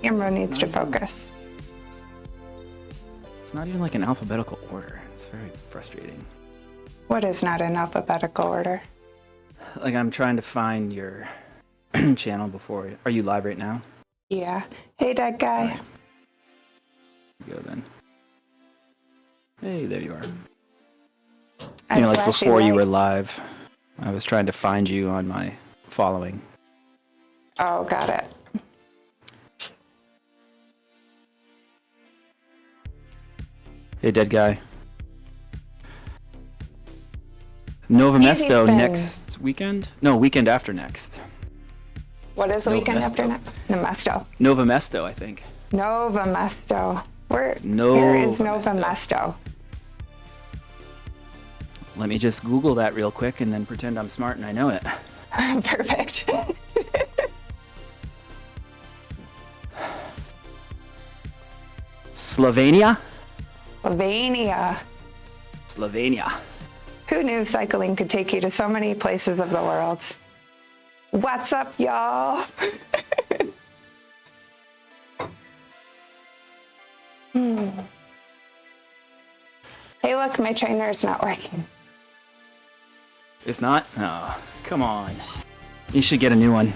Camera needs to focus. It's not even like an alphabetical order. It's very frustrating. What is not in alphabetical order? Like I'm trying to find your channel before. Are you live right now? Yeah. Hey, dead guy. Right. Go then. Hey, there you are. You know, like before you were live, I was trying to find you on my following. Oh, got it. Hey, dead guy. Nova Mesto next weekend? No, weekend after next. What is the weekend after next? Mesto. Nova Mesto, I think. Nova Mesto. Where is Nova Mesto? Let me just Google that real quick and then pretend I'm smart and I know it. Perfect. Slovenia? Slovenia. Who knew cycling could take you to so many places of the world? What's up, y'all? Hey, look, my trainer's not working. It's not? Oh, come on. You should get a new one.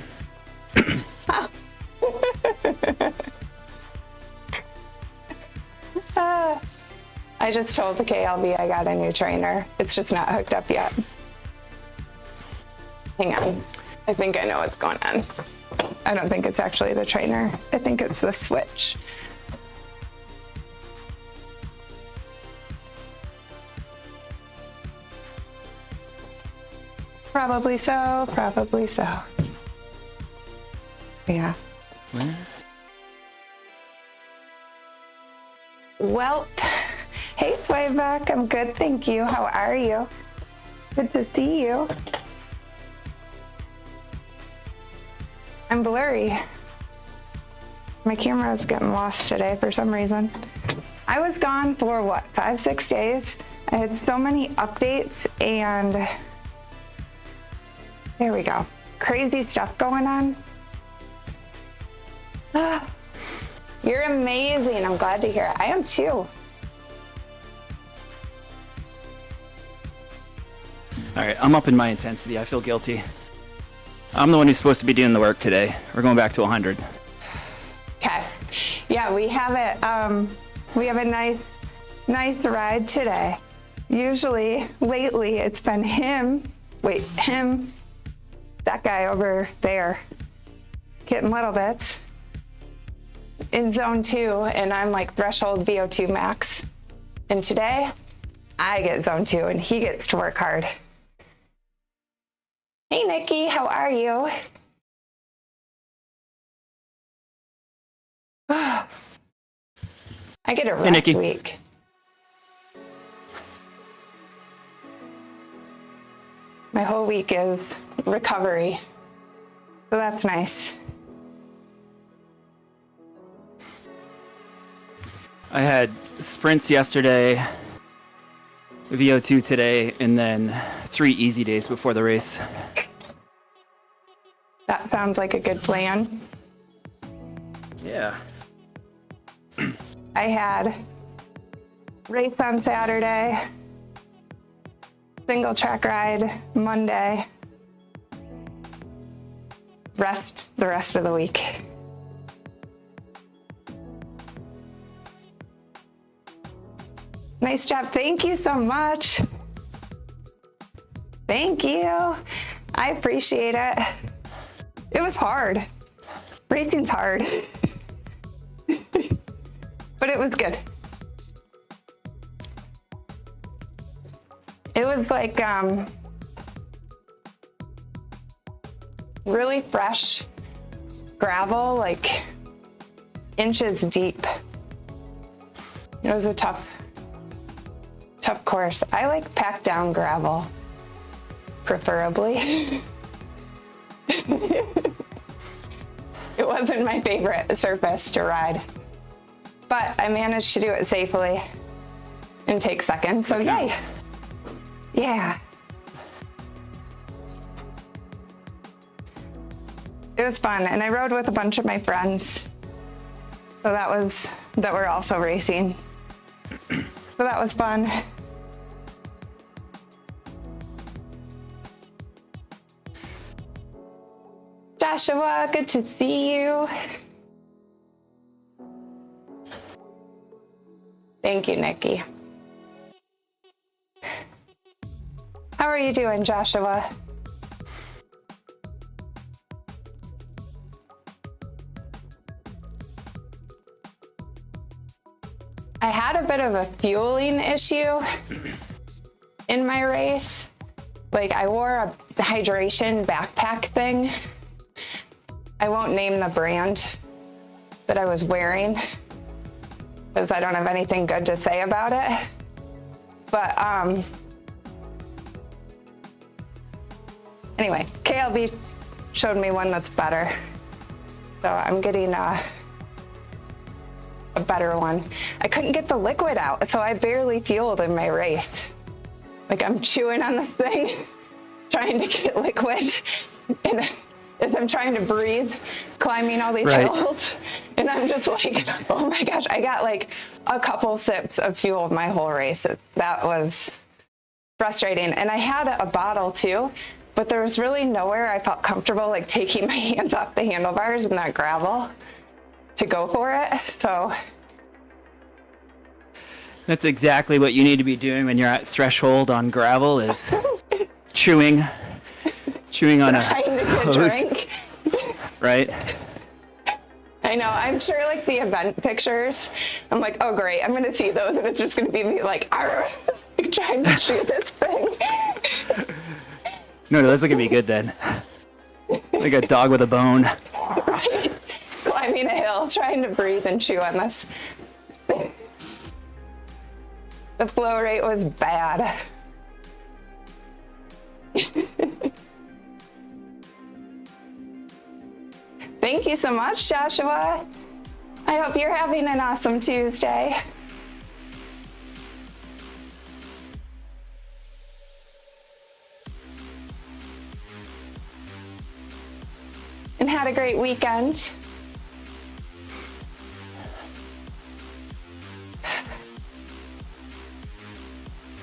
I just told the KLB I got a new trainer. It's just not hooked up yet. Hang on. I think I know what's going on. I don't think it's actually the trainer. I think it's the switch. Probably so, probably so. Yeah. Where? Well, hey, Playback. I'm good, thank you. How are you? Good to see you. I'm blurry. My camera is getting lost today for some reason. I was gone for what, 5-6 days? I had so many updates and there we go. Crazy stuff going on. You're amazing. I'm glad to hear it. I am too. All right, I'm up in my intensity. I feel guilty. I'm the one who's supposed to be doing the work today. We're going back to 100. Okay. Yeah, we have it. We have a nice ride today. Usually, lately, it's been him. Wait, him. That guy over there. KittenLittleBits. In zone 2, and I'm like threshold VO2 max. And today, I get zone 2, and he gets to work hard. Hey, Nikki, how are you? I get a rest week. My whole week is recovery, so that's nice. I had sprints yesterday, VO2 today, and then 3 easy days before the race. That sounds like a good plan. Yeah. I had race on Saturday, single track ride Monday, rest the rest of the week. Nice job. Thank you so much. Thank you. I appreciate it. It was hard. Racing's hard. But it was good. It was like really fresh gravel, like inches deep. It was a tough course. I like packed down gravel, preferably. It wasn't my favorite surface to ride, but I managed to do it safely and take second, so yay. Yeah. It was fun, and I rode with a bunch of my friends. So that we're also racing. So that was fun. Joshua, good to see you. Thank you, Nikki. How are you doing, Joshua? I had a bit of a fueling issue in my race. Like, I wore a hydration backpack thing. I won't name the brand that I was wearing because I don't have anything good to say about it. But anyway, KLB showed me one that's better. So I'm getting a better one. I couldn't get the liquid out, so I barely fueled in my race. Like, I'm chewing on the thing, trying to get liquid, and as I'm trying to breathe, climbing all these hills, and I'm just like, oh my gosh, I got like a couple sips of fuel my whole race. That was frustrating. And I had a bottle too, but there was really nowhere I felt comfortable like taking my hands off the handlebars in that gravel to go for it. So that's exactly what you need to be doing when you're at threshold on gravel, is chewing on a hose. Drink. Right? I know. I'm sure like the event pictures, I'm like, oh great, I'm gonna see those and it's just gonna be me like, like trying to shoot this thing. No, this is gonna be good then. Like a dog with a bone. Right. Climbing a hill, trying to breathe and chew on this. The flow rate was bad. Thank you so much, Joshua. I hope you're having an awesome Tuesday. And had a great weekend.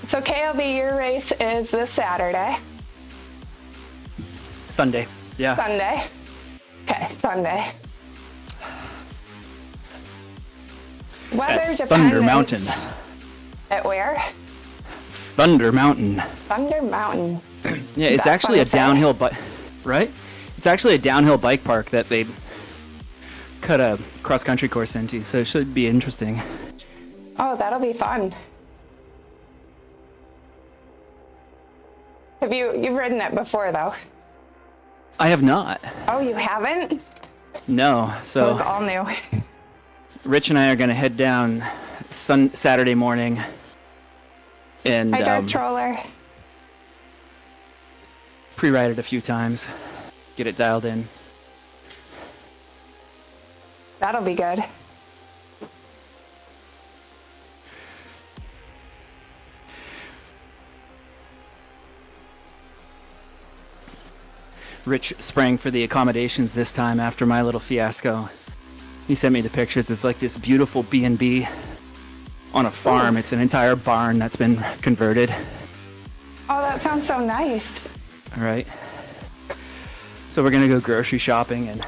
So KLB, your race is this Saturday. Sunday, yeah. Sunday. Okay, Sunday. Weather at dependent. Thunder Mountain. At where? Thunder Mountain. Thunder Mountain. Yeah, it's actually a downhill bike, right? It's actually a downhill bike park that they cut a cross-country course into, so it should be interesting. Oh, that'll be fun. You've ridden it before, though? I have not. Oh, you haven't? No, so It's all new. Rich and I are going to head down Saturday morning and Hi, Dark Troller. pre-ride it a few times, get it dialed in. That'll be good. Rich sprang for the accommodations this time after my little fiasco. He sent me the pictures. It's like this beautiful B&B on a farm. Ooh. It's an entire barn that's been converted. Oh, that sounds so nice. All right. So we're going to go grocery shopping, and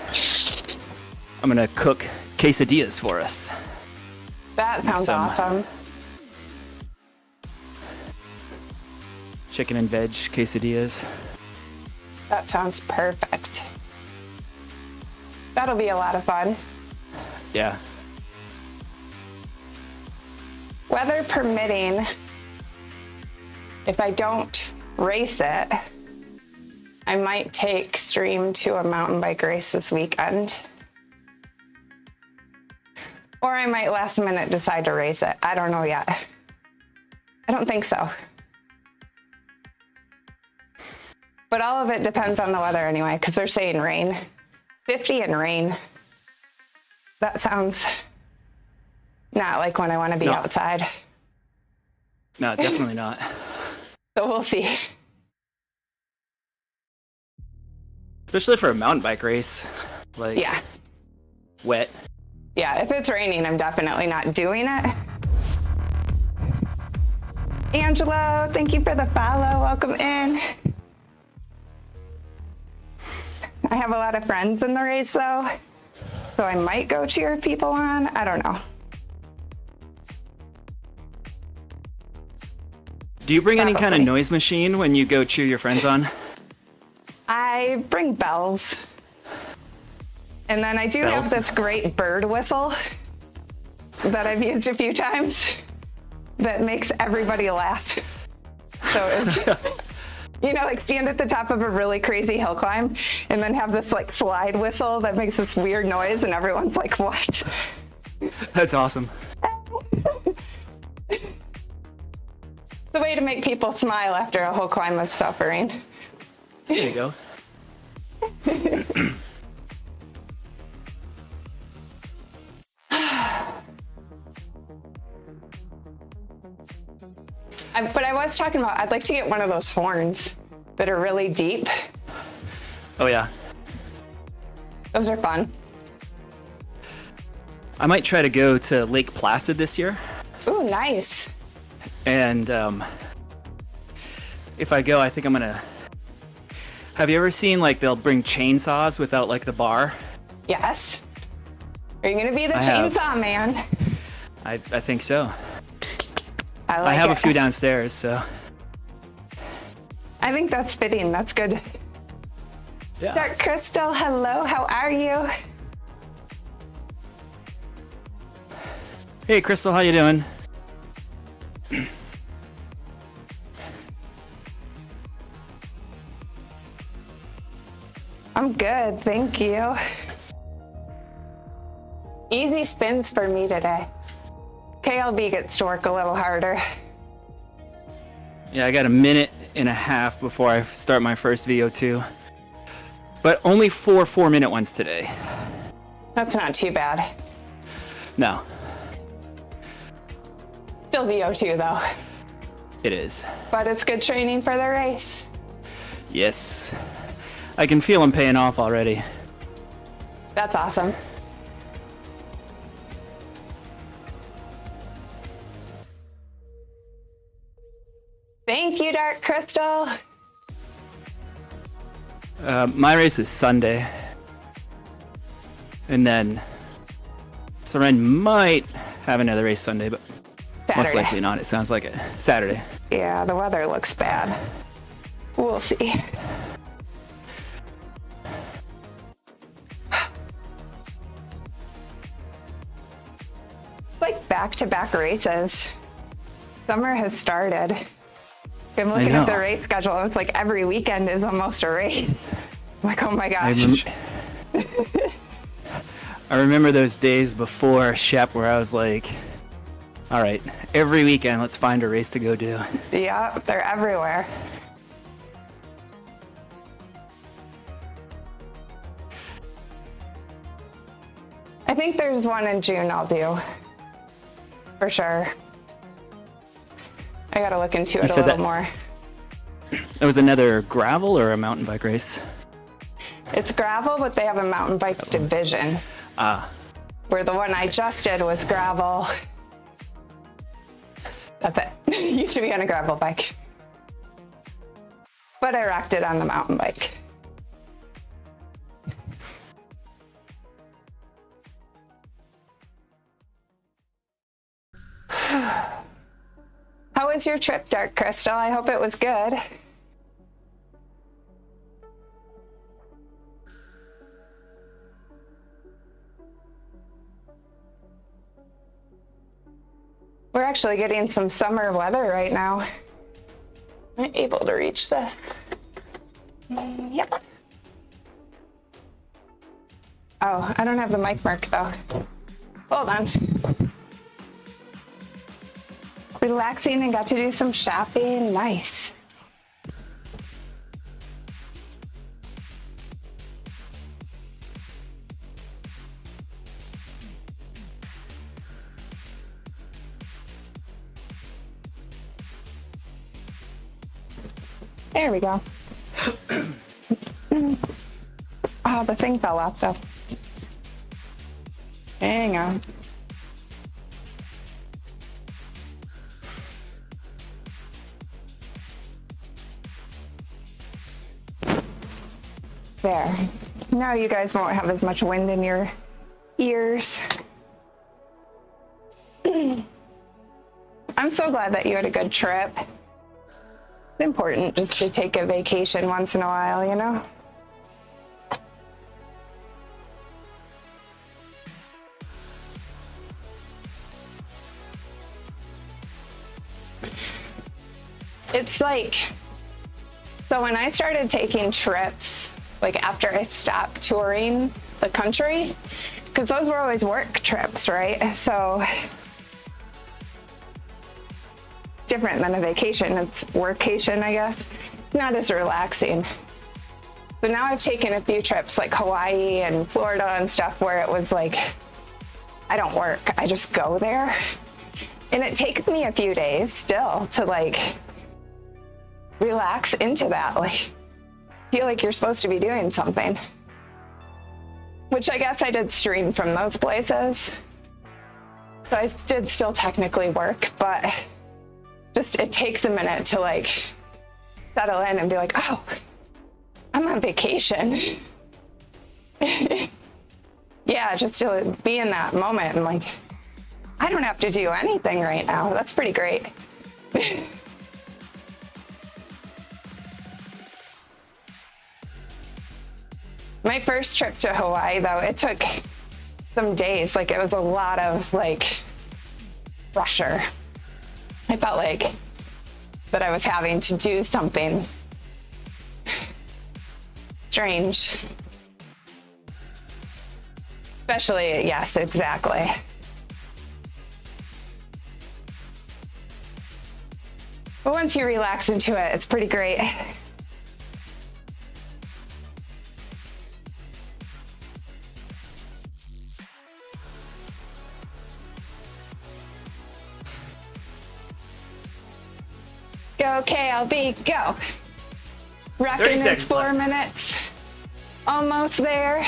I'm going to cook quesadillas for us. That sounds awesome. Chicken and veg quesadillas. That sounds perfect. That'll be a lot of fun. Yeah. Weather permitting, if I don't race it, I might take Stream to a mountain bike race this weekend. Or I might last minute decide to race it. I don't know yet. I don't think so. But all of it depends on the weather anyway, because they're saying rain. 50 and rain. That sounds not like when I want to be outside. No, definitely not. So we'll see. Especially for a mountain bike race. Like, yeah. Wet. Yeah, if it's raining, I'm definitely not doing it. Angelo, thank you for the follow. Welcome in. I have a lot of friends in the race though, so I might go cheer people on. I don't know. Do you bring any kind of noise machine when you go cheer your friends on? I bring bells. And then I do have this great bird whistle that I've used a few times that makes everybody laugh. So it's, you know, like stand at the top of a really crazy hill climb and then have this like slide whistle that makes this weird noise and everyone's like, what? That's awesome. It's a way to make people smile after a whole climb of suffering. There you go. But I was talking about, I'd like to get one of those horns that are really deep. Oh yeah. Those are fun. I might try to go to Lake Placid this year. Ooh, nice. And if I go, I think I'm gonna... Have you ever seen like they'll bring chainsaws without like the bar? Yes. Are you gonna be the chainsaw man? I think so. I have a few downstairs, so. I think that's fitting. That's good. Yeah. Dark Crystal, hello. How are you? Hey, Crystal, how you doing? I'm good, thank you. Easy spins for me today. KLB gets to work a little harder. Yeah, I got a minute and a half before I start my first VO2. But only 4 4-minute ones today. That's not too bad. No. Still VO2 though. It is. But it's good training for the race. Yes. I can feel them paying off already. That's awesome. Thank you, Dark Crystal. My race is Sunday. And then Sirène might have another race Sunday, but Saturday. Most likely not. It sounds like it. Saturday. Yeah, the weather looks bad. We'll see. Like back-to-back races. Summer has started. I'm looking at the race schedule, and it's like every weekend is almost a race. I'm like, oh my gosh. I remember those days before Shep where I was like, all right, every weekend, let's find a race to go do. Yeah, they're everywhere. I think there's one in June I'll do, for sure. I gotta look into it a little more. It was another gravel or a mountain bike race? It's gravel, but they have a mountain bike division. Where the one I just did was gravel. That's it. You should be on a gravel bike. But I rocked it on the mountain bike. How was your trip, Dark Crystal? I hope it was good. We're actually getting some summer weather right now. Am I able to reach this? Yep. Oh, I don't have the mic mark though. Hold on. Relaxing and got to do some shopping. Nice. There we go. Oh, the thing fell off though. Hang on. There. Now you guys won't have as much wind in your ears. I'm so glad that you had a good trip. It's important just to take a vacation once in a while, you know? It's like, so when I started taking trips, like after I stopped touring the country, because those were always work trips, right? So different than a vacation. It's workation, I guess. Not as relaxing. So now I've taken a few trips like Hawaii and Florida and stuff where it was like, I don't work, I just go there. And it takes me a few days still to like relax into that, like feel like you're supposed to be doing something. Which I guess I did stream from those places. So I did still technically work, but just it takes a minute to like settle in and be like, oh, I'm on vacation. Yeah, just to be in that moment and like, I don't have to do anything right now. That's pretty great. My first trip to Hawaii, though, it took some days. Like, it was a lot of, like, pressure. I felt like that I was having to do something strange. Especially, yes, exactly. But once you relax into it, it's pretty great. Go, KLB, go. Rocking is 4 minutes. Almost there.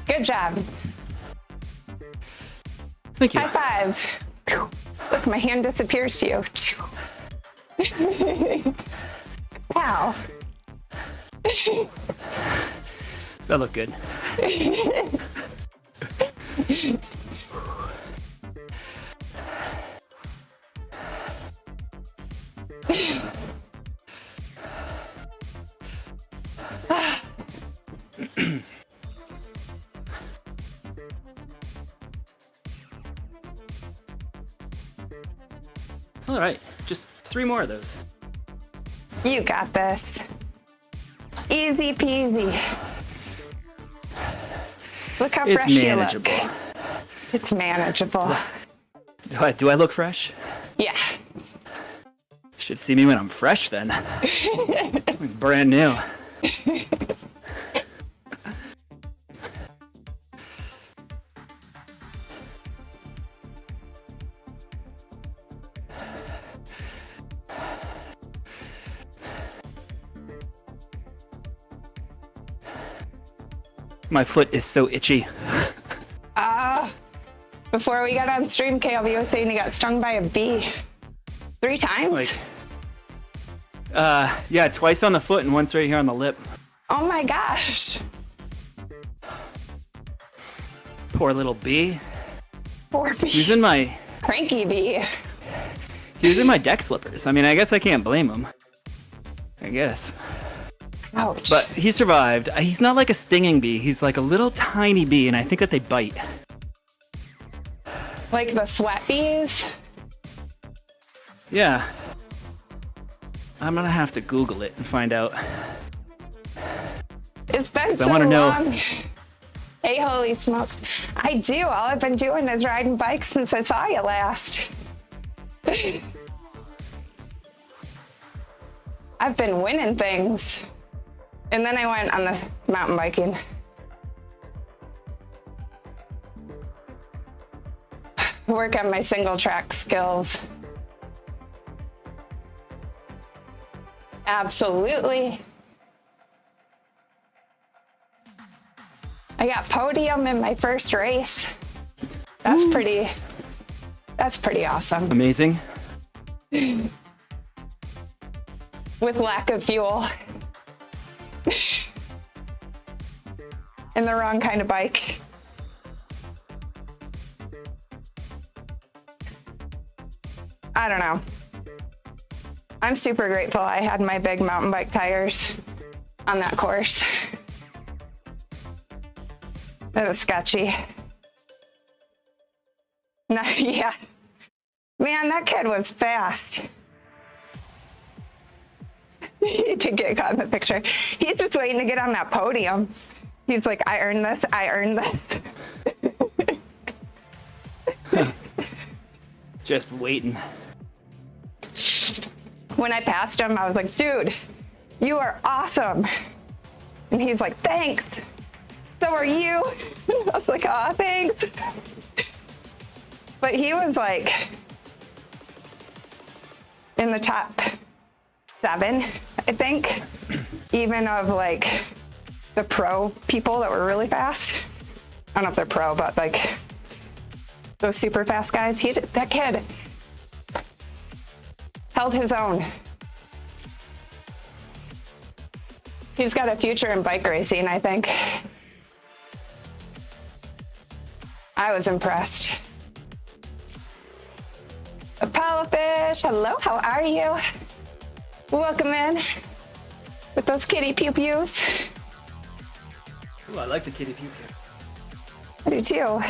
Good job. Thank you. High five. Look, my hand disappears to you. Wow. That looked good. All right, just 3 more of those. You got this. Easy peasy. Look how fresh you look. It's manageable. Do I look fresh? Yeah. Should see me when I'm fresh then. Like brand new. My foot is so itchy. Before we got on stream, KLB was saying he got stung by a bee 3 times. Like, yeah, twice on the foot and once right here on the lip. Oh my gosh. Poor little bee. Poor bee. He was in my Cranky bee. He was in my deck slippers. I mean, I guess I can't blame him. I guess. Ouch. But he survived. He's not like a stinging bee. He's like a little tiny bee, and I think that they bite. Like the sweat bees? Yeah. I'm gonna have to Google it and find out. It's been so I wanna know. long. Hey, holy smokes. I do. All I've been doing is riding bikes since I saw you last. I've been winning things. And then I went on the mountain biking. Work on my single track skills. Absolutely. I got podium in my first race. That's pretty awesome. Amazing. With lack of fuel. And the wrong kind of bike. I don't know. I'm super grateful I had my big mountain bike tires on that course. That was sketchy. No, yeah. Man, that kid was fast. To get caught in the picture. He's just waiting to get on that podium. He's like, I earned this, I earned this. Just waiting. When I passed him, I was like, dude, you are awesome. And he's like, thanks. So are you. I was like, aw, thanks. But he was like in the top 7, I think, even of like the pro people that were really fast. I don't know if they're pro, but like those super fast guys. That kid held his own. He's got a future in bike racing, I think. I was impressed. Apollo Fish, hello, how are you? Welcome in with those kitty pew-pews. Ooh, I like the kitty pew pew. I do too.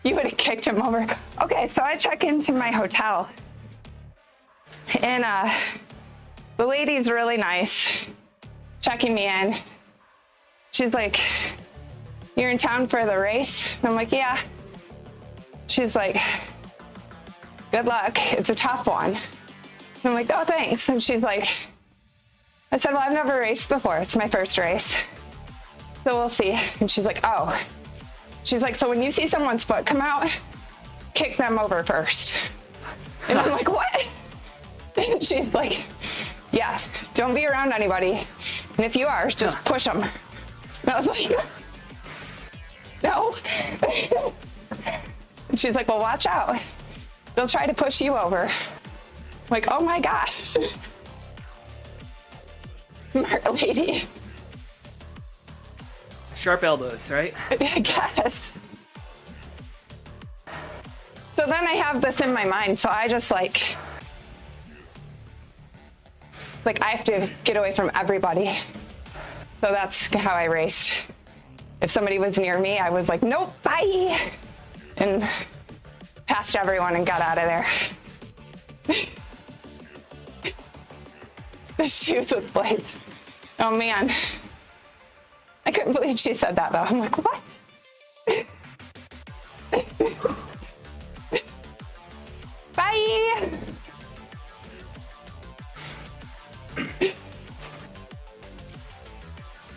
You would have kicked him over. Okay, so I check into my hotel. And the lady's really nice, checking me in. She's like, you're in town for the race? And I'm like, yeah. She's like, good luck, it's a tough one. And I'm like, oh, thanks. And she's like, I said, well, I've never raced before. It's my first race. So we'll see. And she's like, oh. She's like, so when you see someone's foot come out, kick them over first. And I'm like, what? And she's like, yeah, don't be around anybody. And if you are, just push them. And I was like, no. And she's like, well, watch out. They'll try to push you over. I'm like, oh my gosh. Smart lady. Sharp elbows, right? I guess. So then I have this in my mind, so I just like I have to get away from everybody. So that's how I raced. If somebody was near me, I was like, nope, bye. And passed everyone and got out of there. The shoes with blades. Oh man. I couldn't believe she said that though. I'm like, what? Bye.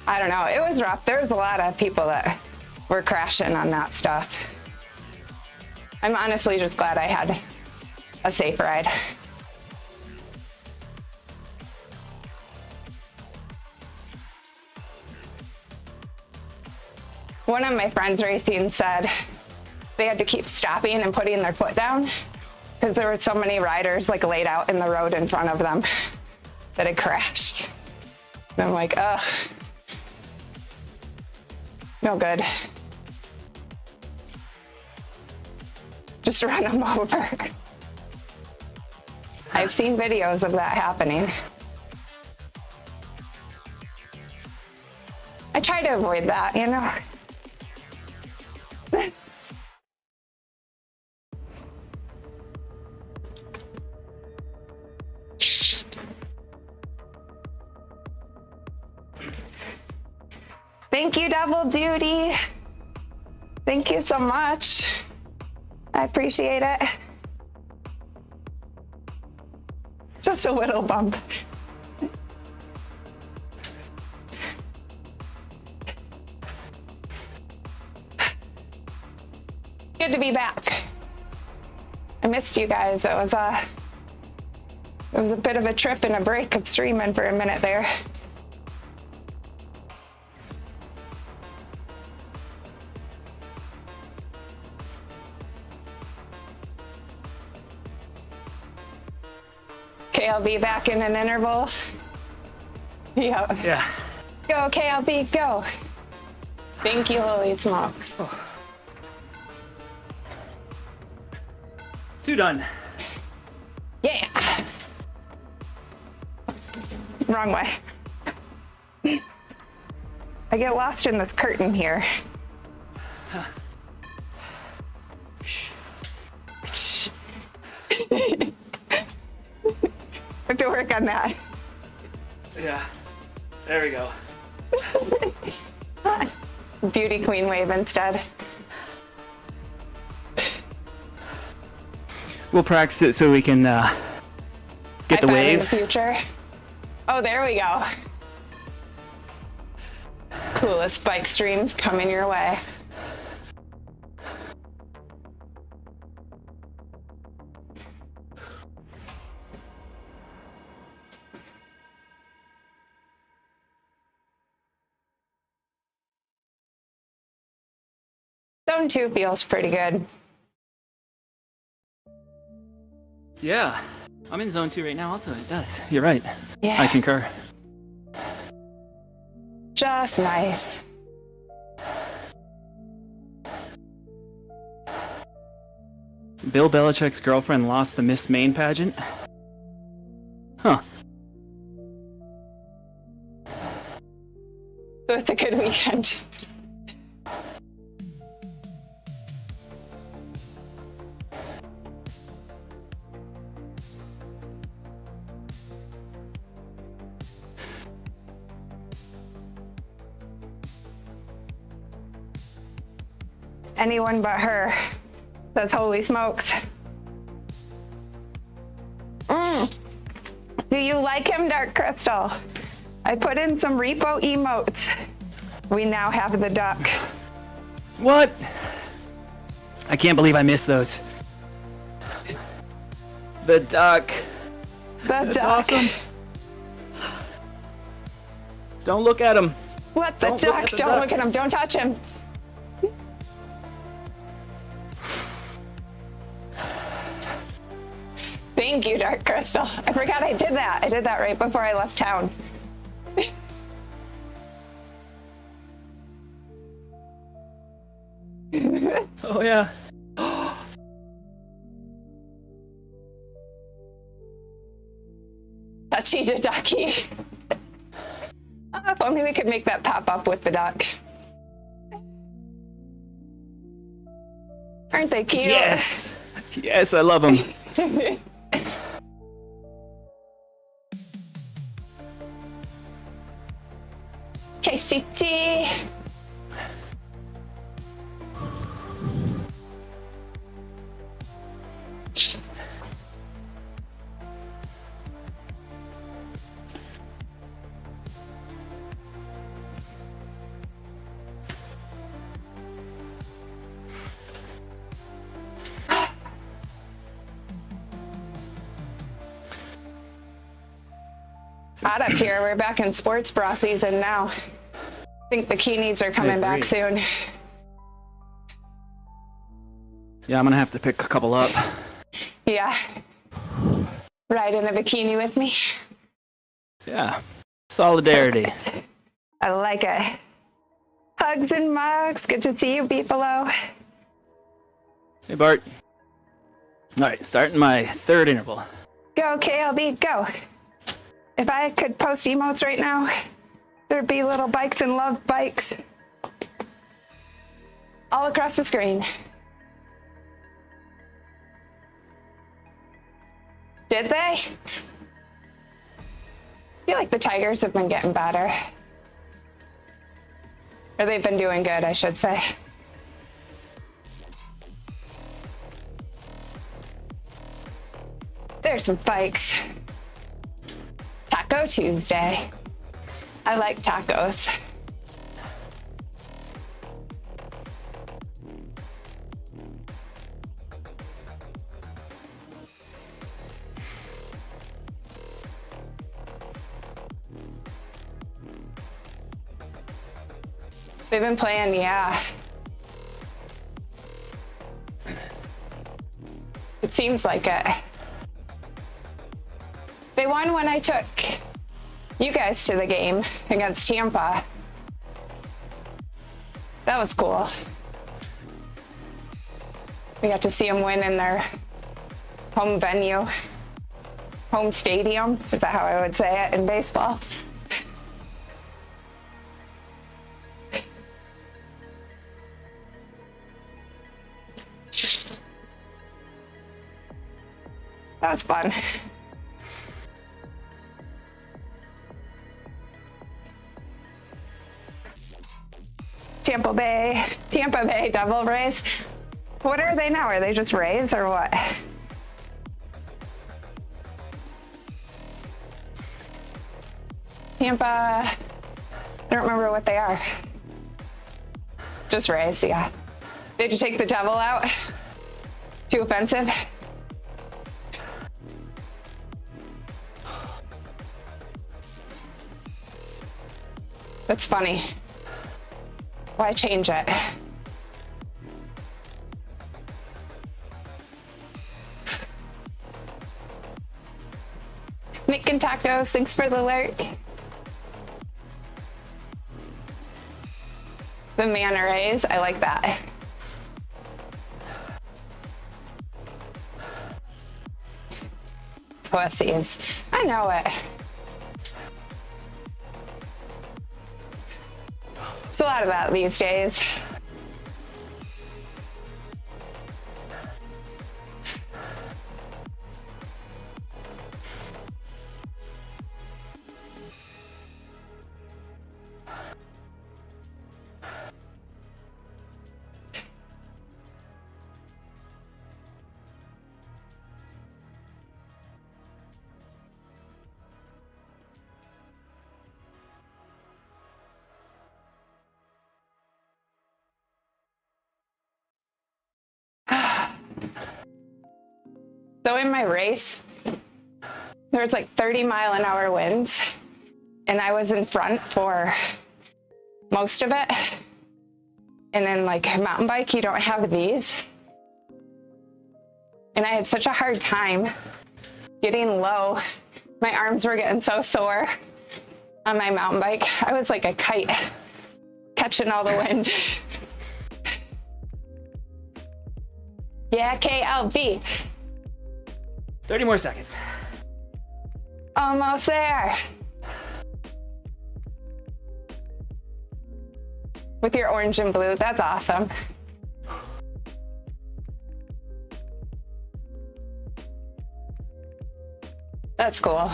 I don't know. It was rough. There was a lot of people that were crashing on that stuff. I'm honestly just glad I had a safe ride. One of my friends racing said they had to keep stopping and putting their foot down because there were so many riders like laid out in the road in front of them that had crashed. And I'm like, ugh, no good. Just run them over. I've seen videos of that happening. I try to avoid that, you know? Thank you, Double Duty. Thank you so much. I appreciate it. Just a little bump. Good to be back. I missed you guys. It was a bit of a trip and a break of streaming for a minute there. Okay, I'll be back in an interval. Yeah. Go, KLB, go. Thank you, holy smokes. Oh. 2 done. Yeah. Wrong way. I get lost in this curtain here. Huh. Have to work on that. Yeah. There we go. Beauty queen wave instead. We'll practice it so we can get the wave. In the future. Oh, there we go. Coolest bike streams coming your way. Zone 2 feels pretty good. Yeah, I'm in zone 2 right now. Also, it does. You're right. Yeah. I concur. Just nice. Bill Belichick's girlfriend lost the Miss Maine pageant. Huh. So it's a good weekend. Anyone but her. That's holy smokes. Do you like him, Dark Crystal? I put in some repo emotes. We now have the duck. What? I can't believe I missed those. The duck. That's awesome. Don't look at him. What? The duck? Don't look at him. Don't touch him. Thank you, Dark Crystal. I forgot I did that. I did that right before I left town. Oh, yeah. Touchy to ducky. If only we could make that pop up with the duck. Aren't they cute? Yes. Yes, I love them. KCT. Hot up here. We're back in sports bra season now. I think bikinis are coming back soon. Yeah, I'm gonna have to pick a couple up. Yeah. Ride in a bikini with me. Yeah. Solidarity. I like it. Hugs and mugs. Good to see you, Beefalo. Hey, Bart. All right, starting my third interval. Go, KLB, go. If I could post emotes right now, there'd be little bikes and love bikes all across the screen. Did they? I feel like the Tigers have been getting better. Or they've been doing good, I should say. There's some bikes. Taco Tuesday. I like tacos. They've been playing, yeah. It seems like it. They won when I took you guys to the game against Tampa. That was cool. We got to see them win in their home venue, home stadium. Is that how I would say it in baseball? That was fun. Tampa Bay Devil Rays. What are they now? Are they just Rays or what? Tampa, I don't remember what they are. Just Rays, yeah. Did you take the devil out? Too offensive? That's funny. Why change it? Making tacos, thanks for the alert. The manta rays, I like that. Pussies, I know it. There's a lot of that these days. So in my race, there was like 30-mile-an-hour winds, and I was in front for most of it. And then like a mountain bike, you don't have these. And I had such a hard time getting low. My arms were getting so sore on my mountain bike. I was like a kite catching all the wind. Yeah, KLB. 30 more seconds. Almost there. With your orange and blue, that's awesome. That's cool.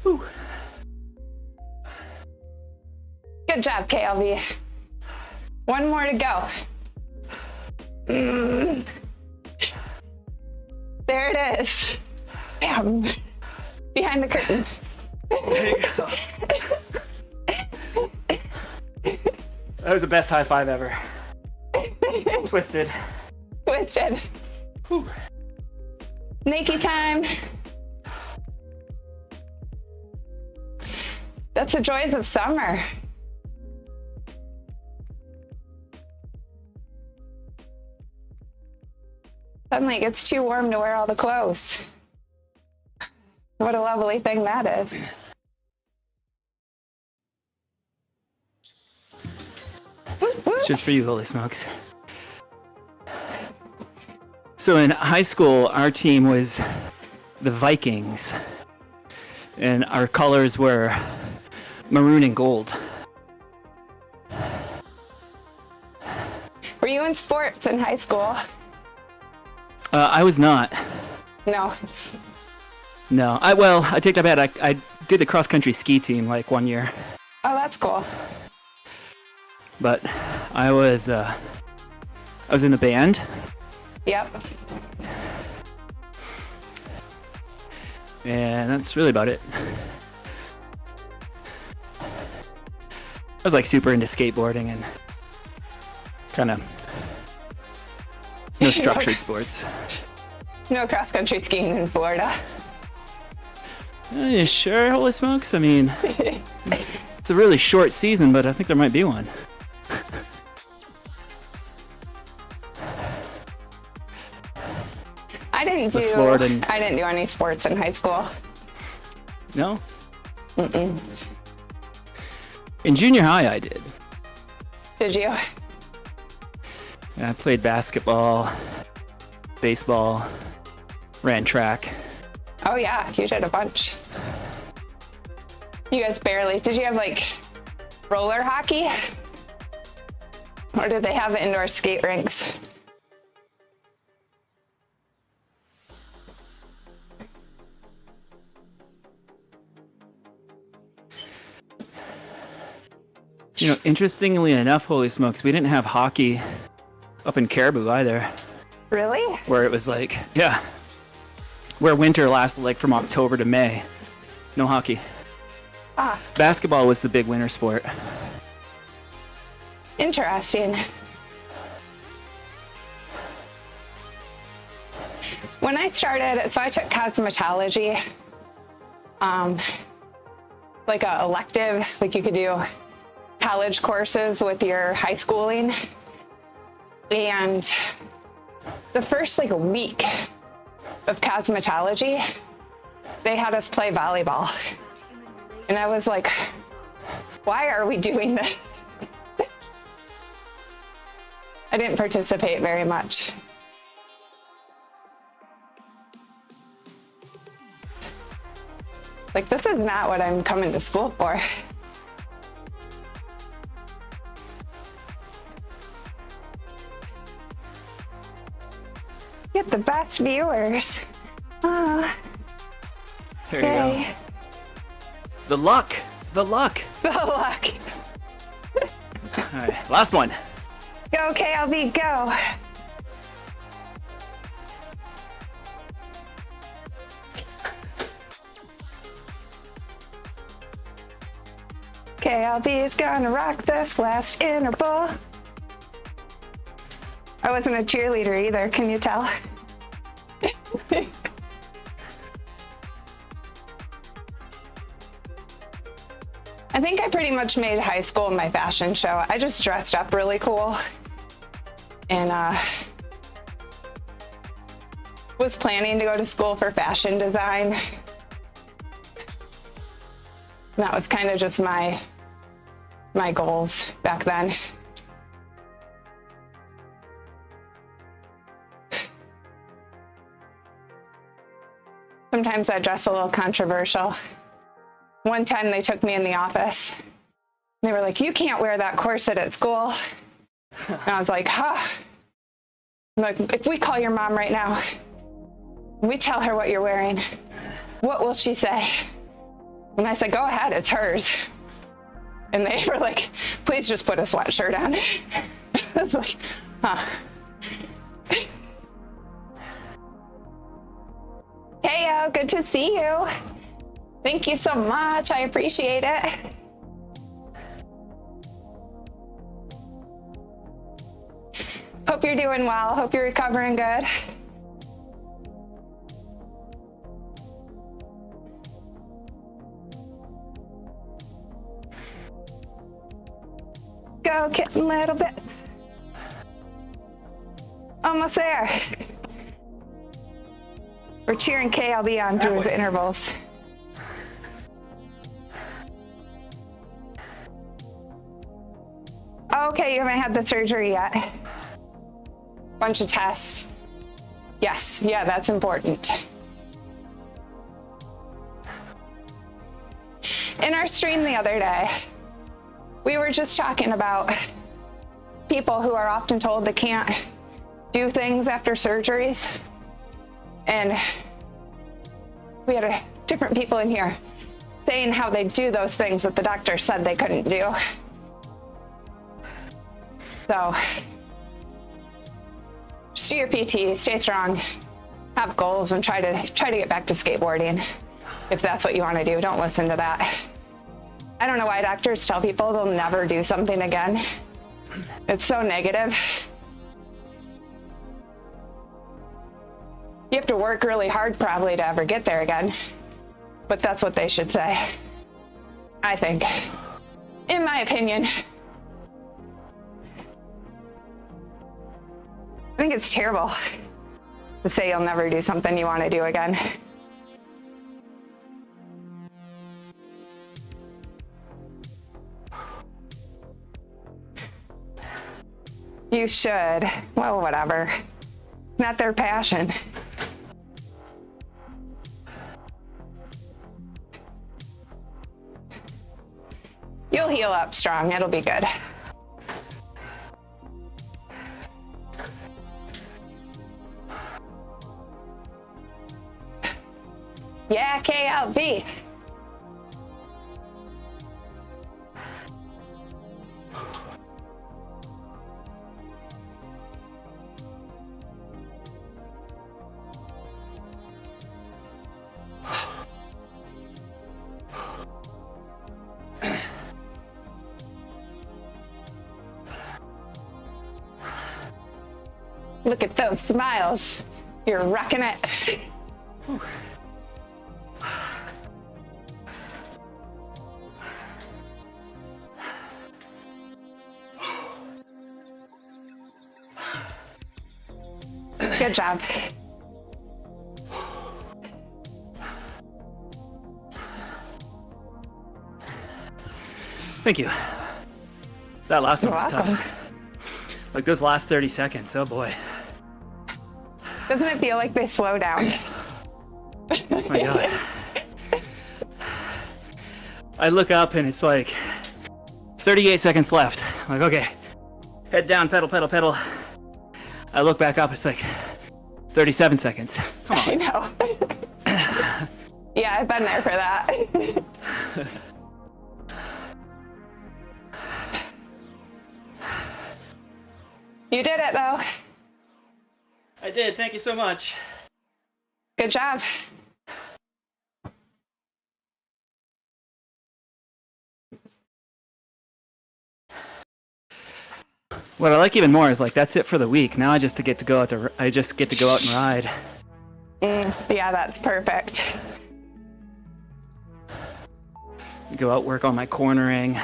Whew. Good job, KLV. One more to go. There it is. Bam. Behind the curtain. There you go. That was the best high five ever. Twisted. Twisted. Whew. Nakey time. That's the joys of summer. Suddenly it gets too warm to wear all the clothes. What a lovely thing that is. It's just for you, holy smokes. So in high school, our team was the Vikings, and our colors were maroon and gold. Were you in sports in high school? I was not. No. No. I take that back. I did the cross-country ski team like 1 year. Oh, that's cool. But I was in the band. Yep. And that's really about it. I was like super into skateboarding and kind of no structured sports. No cross-country skiing in Florida. You sure? Holy smokes. I mean, it's a really short season, but I think there might be one. I didn't do any sports in high school. No? Mm-mm. In junior high, I did. Did you? I played basketball, baseball, ran track. Oh yeah, you did a bunch. You guys barely. Did you have like roller hockey? Or did they have indoor skate rinks? You know, interestingly enough, holy smokes, we didn't have hockey up in Caribou either. Really? Where it was like, yeah, where winter lasted like from October to May. No hockey. Ah. Basketball was the big winter sport. Interesting. When I started, so I took cosmetology, like a elective, like you could do college courses with your high schooling. And the first like a week of cosmetology, they had us play volleyball. And I was like, why are we doing this? I didn't participate very much. Like, this is not what I'm coming to school for. Get the best viewers. There you go. The luck. The luck. All right, last one. Go, KLB, go. KLB is gonna rock this last interval. I wasn't a cheerleader either, can you tell? I think I pretty much made high school my fashion show. I just dressed up really cool and was planning to go to school for fashion design. That was kind of just my goals back then. Sometimes I dress a little controversial. One time they took me in the office. They were like, you can't wear that corset at school. And I was like, huh. I'm like, if we call your mom right now, we tell her what you're wearing, what will she say? And I said, go ahead, it's hers. And they were like, please just put a sweatshirt on. I was like, huh. Hey, good to see you. Thank you so much. I appreciate it. Hope you're doing well. Hope you're recovering good. Go, KittenLittleBits. Almost there. We're cheering KLB on through his intervals. Okay, you haven't had the surgery yet. Bunch of tests. Yes, yeah, that's important. In our stream the other day, we were just talking about people who are often told they can't do things after surgeries. And We had different people in here saying how they do those things that the doctor said they couldn't do. So just do your PT, stay strong, have goals, and try to get back to skateboarding if that's what you want to do. Don't listen to that. I don't know why doctors tell people they'll never do something again. It's so negative. You have to work really hard probably to ever get there again, but that's what they should say, I think, in my opinion. I think it's terrible to say you'll never do something you want to do again. You should. Well, whatever. It's not their passion. You'll heal up strong. It'll be good. Yeah, KLB. Look at those smiles. You're rocking it. Whew. Good job. Thank you. That last one was You're welcome. tough. Like those last 30 seconds, oh boy. Doesn't it feel like they slow down? Oh my God. I look up and it's like 38 seconds left. I'm like, okay, head down, pedal, pedal, pedal. I look back up, it's like 37 seconds. Come on. I know. Yeah, I've been there for that. You did it though. I did, thank you so much. Good job. What I like even more is like that's it for the week. Now I just get to go out and ride. Yeah, that's perfect. Go out, work on my cornering.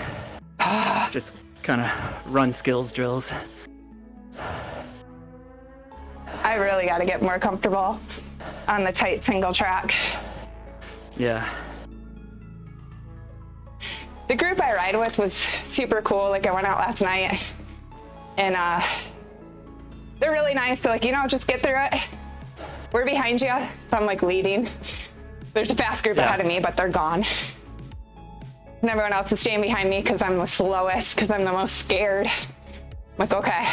Just kind of run skills drills. I really got to get more comfortable on the tight single track. Yeah. The group I ride with was super cool. Like, I went out last night and they're really nice. They're like, you know, just get through it. We're behind you. So I'm like leading. There's a fast group ahead of me, but they're gone. And everyone else is staying behind me because I'm the slowest, because I'm the most scared. I'm like, okay.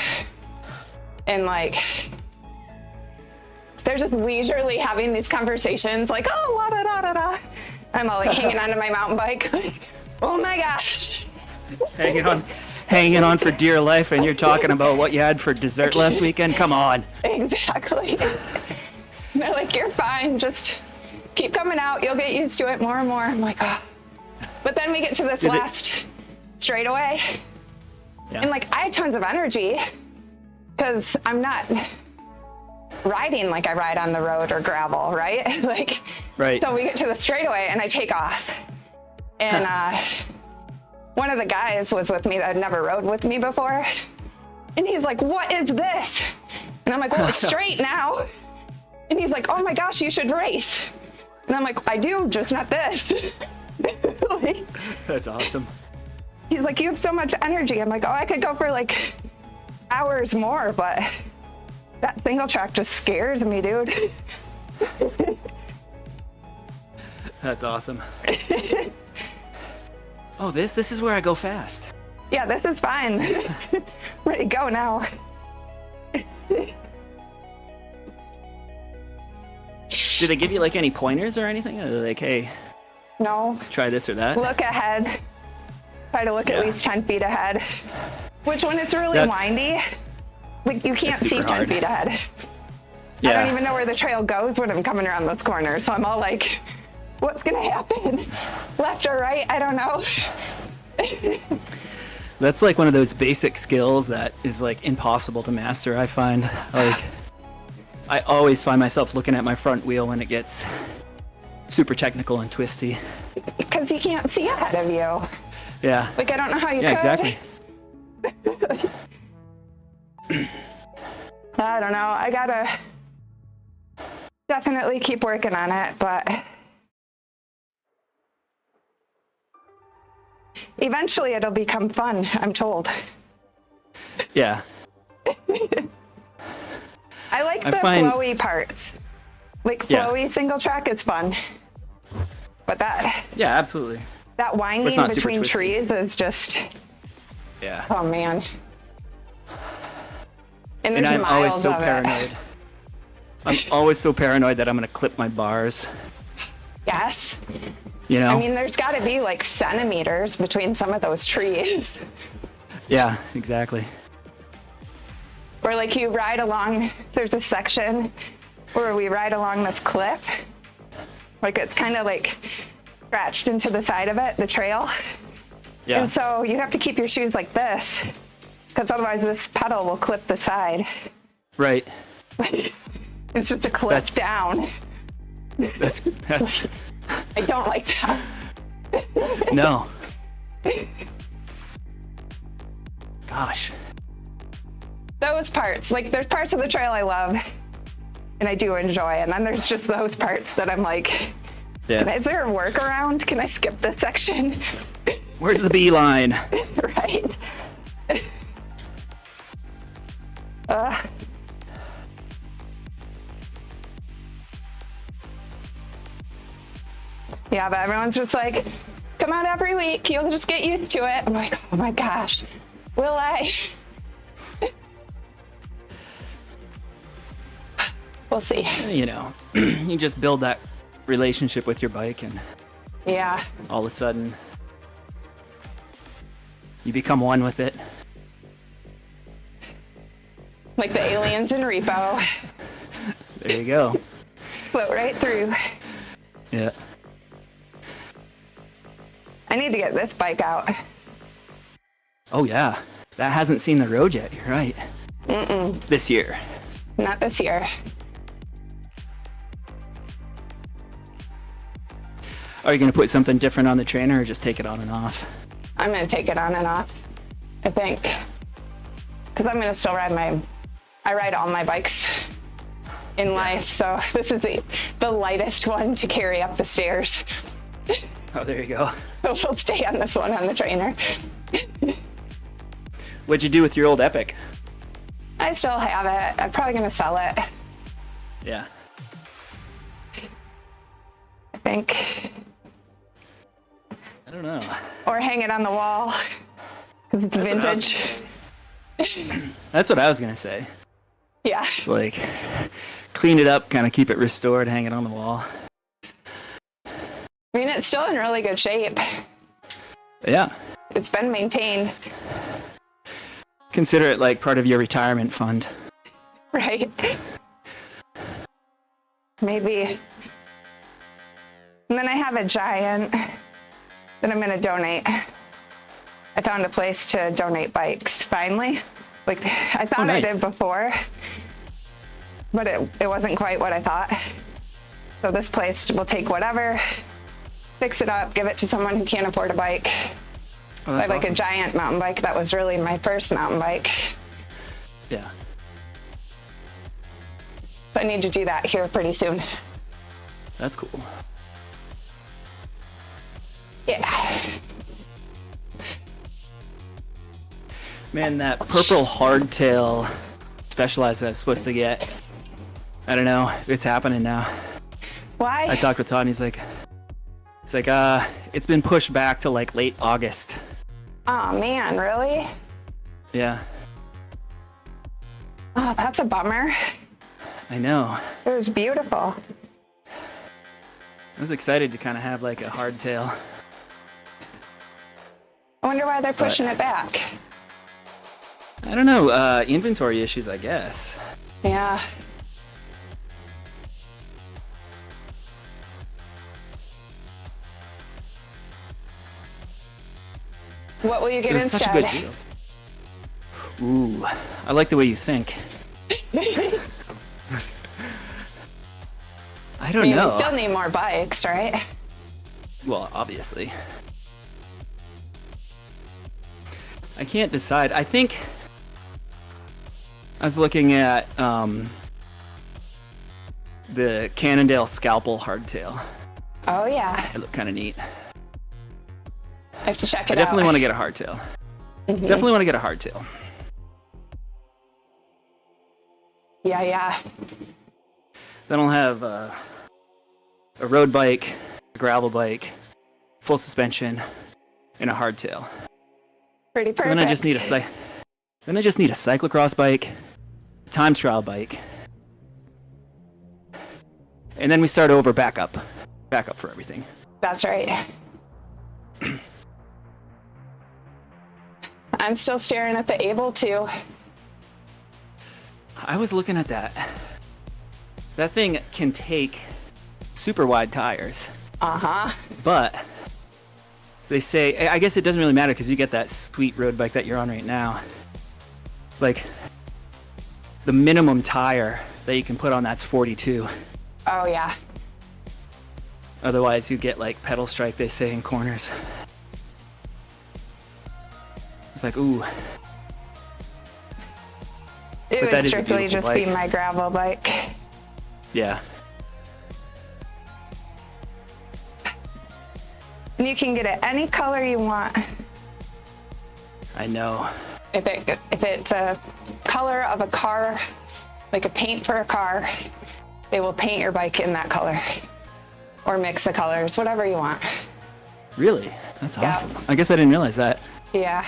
And like, they're just leisurely having these conversations like, oh, la da da da da. I'm all like hanging onto my mountain bike. Like, oh my gosh. Hanging on for dear life, and you're talking about what you had for dessert last weekend? Come on. Exactly. And they're like, you're fine. Just keep coming out. You'll get used to it more and more. I'm like, oh. But then we get to this last straightaway. Yeah. And like, I had tons of energy because I'm not riding like I ride on the road or gravel, right? Like, right. So we get to the straightaway and I take off. And one of the guys was with me that had never rode with me before. And he's like, what is this? And I'm like, well, it's straight now. And he's like, oh my gosh, you should race. And I'm like, I do, just not this. Like, that's awesome. He's like, you have so much energy. I'm like, oh, I could go for like hours more, but that single track just scares me, dude. That's awesome. Oh, this is where I go fast. Yeah, this is fine. Ready to go now. Do they give you like any pointers or anything? Or are they like, hey, No. try this or that? Look ahead. Try to look at least 10 feet ahead. Which when it's really windy, like you can't see 10 feet ahead. Yeah. I don't even know where the trail goes when I'm coming around those corners. So I'm all like, what's gonna happen? Left or right? I don't know. That's like one of those basic skills that is like impossible to master, I find. Like, I always find myself looking at my front wheel when it gets super technical and twisty. Because you can't see ahead of you. Yeah. Like, I don't know how you Yeah, could. exactly. I don't know. I gotta definitely keep working on it, but eventually it'll become fun, I'm told. Yeah. I like the flowy parts. Like flowy single track is fun. But that absolutely. That winding between trees is just oh man. And there's I'm always miles so of paranoid. I'm always so paranoid that I'm gonna clip my bars. Yes. You know? I mean, there's got to be like centimeters between some of those trees. Yeah, exactly. Or like you ride along, there's a section where we ride along this cliff. Like it's kind of like scratched into the side of it, the trail. Yeah. And so you have to keep your shoes like this, because otherwise this pedal will clip the side. Right. It's just a clip down. That's I don't like that. No. Gosh. Those parts, like there's parts of the trail I love and I do enjoy, and then there's just those parts that I'm like, is there a workaround? Can I skip this section? Where's the beeline? Right. Yeah, but everyone's just like, come out every week, you'll just get used to it. I'm like, oh my gosh, will I? We'll see. You know, you just build that relationship with your bike, and all of a sudden you become one with it. Like the aliens in Repo. There you go. Float right through. Yeah. I need to get this bike out. Oh yeah, that hasn't seen the road yet. You're right. This year. Not this year. Are you gonna put something different on the trainer, or just take it on and off? I'm gonna take it on and off, I think. Because I'm gonna still ride I ride all my bikes in life, so this is the lightest one to carry up the stairs. Oh, there you go. So we'll stay on this one on the trainer. What'd you do with your old Epic? I still have it. I'm probably gonna sell it. Yeah. I think. I don't know. Or hang it on the wall, because it's vintage. That's what I was gonna say. Yeah. Like, clean it up, kind of keep it restored, hang it on the wall. I mean, it's still in really good shape. Yeah. It's been maintained. Consider it like part of your retirement fund. Right. Maybe. And then I have a Giant that I'm going to donate. I found a place to donate bikes, finally. Like, I thought I did before, but it wasn't quite what I thought. So this place will take whatever, fix it up, give it to someone who can't afford a bike. Oh, I have like a Giant mountain bike. That was really my first mountain bike. Yeah. So I need to do that here pretty soon. That's cool. Yeah. Man, that purple hardtail Specialized I was supposed to get, I don't know, it's happening now. Why? I talked with Todd and he's like, it's been pushed back to like late August. Oh man, really? Yeah. Oh, that's a bummer. I know. It was beautiful. I was excited to kind of have like a hardtail. I wonder why they're pushing it back. I don't know, inventory issues, I guess. Yeah. What will you get It was instead? such a good deal. Ooh, I like the way you think. I don't know. You still need more bikes, right? Well, obviously. I can't decide. I think I was looking at the Cannondale Scalpel hardtail. Oh yeah. It looked kind of neat. I have to check it I out. definitely want to get a hardtail. Definitely want to get a hardtail. Yeah. Then I'll have a road bike, a gravel bike, full suspension, and a hardtail. Pretty perfect. So then I just need a cyclocross bike, time trial bike, and then we start over back up for everything. That's right. I'm still staring at the Able to. I was looking at that. That thing can take super wide tires. Uh-huh. But they say, I guess it doesn't really matter because you get that sweet road bike that you're on right now. Like, the minimum tire that you can put on that's 42. Oh yeah. Otherwise, you get like pedal strike, they say, in corners. It's like, ooh. It But that would is a strictly beautiful just be bike. my gravel bike. Yeah. And you can get it any color you want. I know. If it's a color of a car, like a paint for a car, they will paint your bike in that color. Or mix the colors, whatever you want. Really? That's Yeah. awesome. I guess I didn't realize that. Yeah.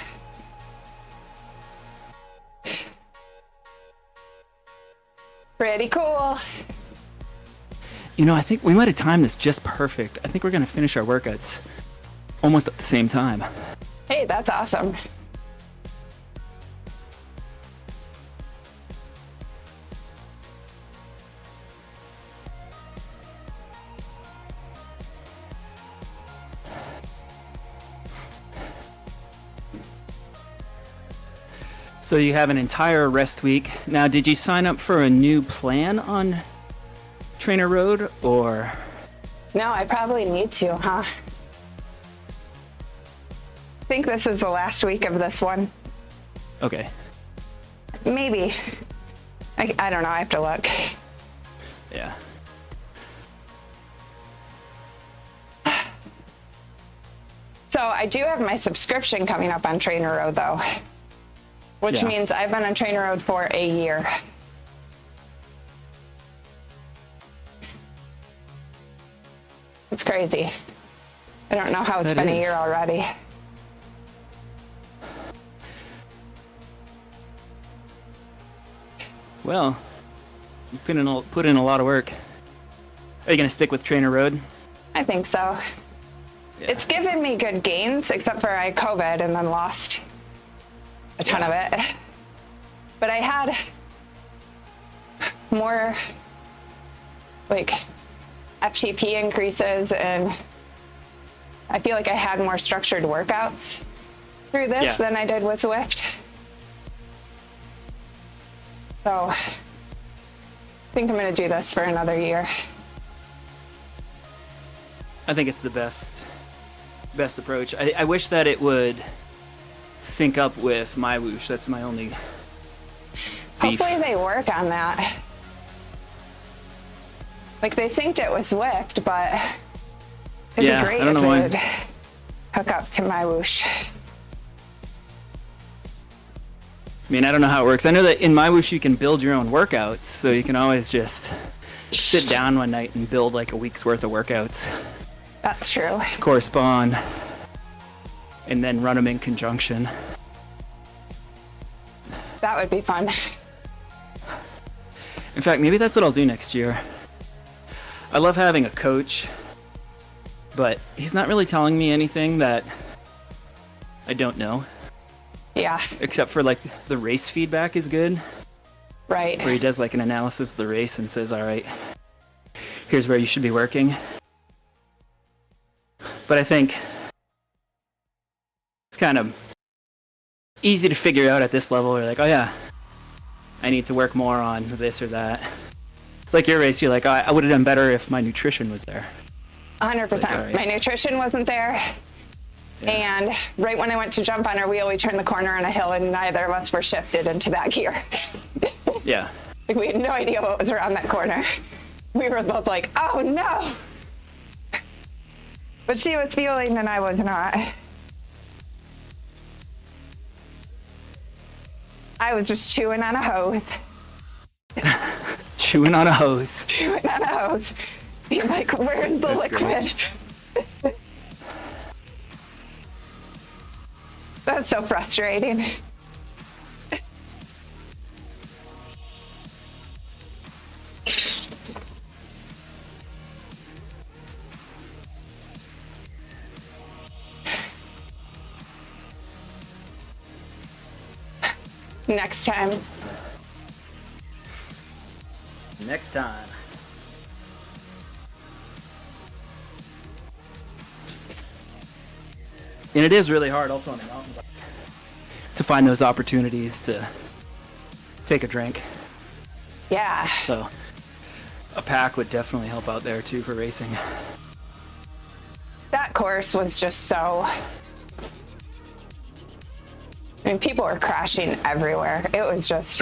Pretty cool. You know, I think we might have timed this just perfect. I think we're going to finish our workouts almost at the same time. Hey, that's awesome. So you have an entire rest week. Now, did you sign up for a new plan on Trainer Road, or? No, I probably need to, huh? I think this is the last week of this one. Okay. Maybe. I don't know, I have to look. Yeah. So I do have my subscription coming up on Trainer Road though, which Yeah. means I've been on Trainer Road for a year. It's crazy. I don't know how it's That been a is. year already. Well, you put in a lot of work. Are you going to stick with Trainer Road? I think so. Yeah. It's given me good gains, except for I had COVID and then lost a ton of it. But I had more like FTP increases, and I feel like I had more structured workouts through this Yeah. than I did with Zwift. So I think I'm going to do this for another year. I think it's the best approach. I wish that it would sync up with my whoosh. That's my only beef. Hopefully they work on that. Like they synced it with Zwift, but it'd Yeah, be great I don't if know why. they would hook up to my whoosh. I mean, I don't know how it works. I know that in my whoosh you can build your own workouts, so you can always just sit down one night and build like a week's worth of workouts That's true. to correspond, and then run them in conjunction. That would be fun. In fact, maybe that's what I'll do next year. I love having a coach but he's not really telling me anything that I don't know. Yeah. Except for like the race feedback is good. Right. Where he does like an analysis of the race and says, all right, here's where you should be working. But I think it's kind of easy to figure out at this level. You're like, oh yeah, I need to work more on this or that. Like your race, you're like, oh, I would have done better if my nutrition was there. 100%. Like, right. My nutrition wasn't there. Yeah. And right when I went to jump on her wheel, we turned the corner on a hill and neither of us were shifted into that gear. Yeah. Like we had no idea what was around that corner. We were both like, oh no. But she was feeling and I was not. I was just chewing on a hose. Chewing on a hose. Chewing on a hose. Being like, where's the That's liquid? That's so frustrating. Next time. Next time. And it is really hard also on the mountain bike to find those opportunities to take a drink. Yeah. So a pack would definitely help out there too for racing. That course was just so... I mean, people were crashing everywhere. It was just...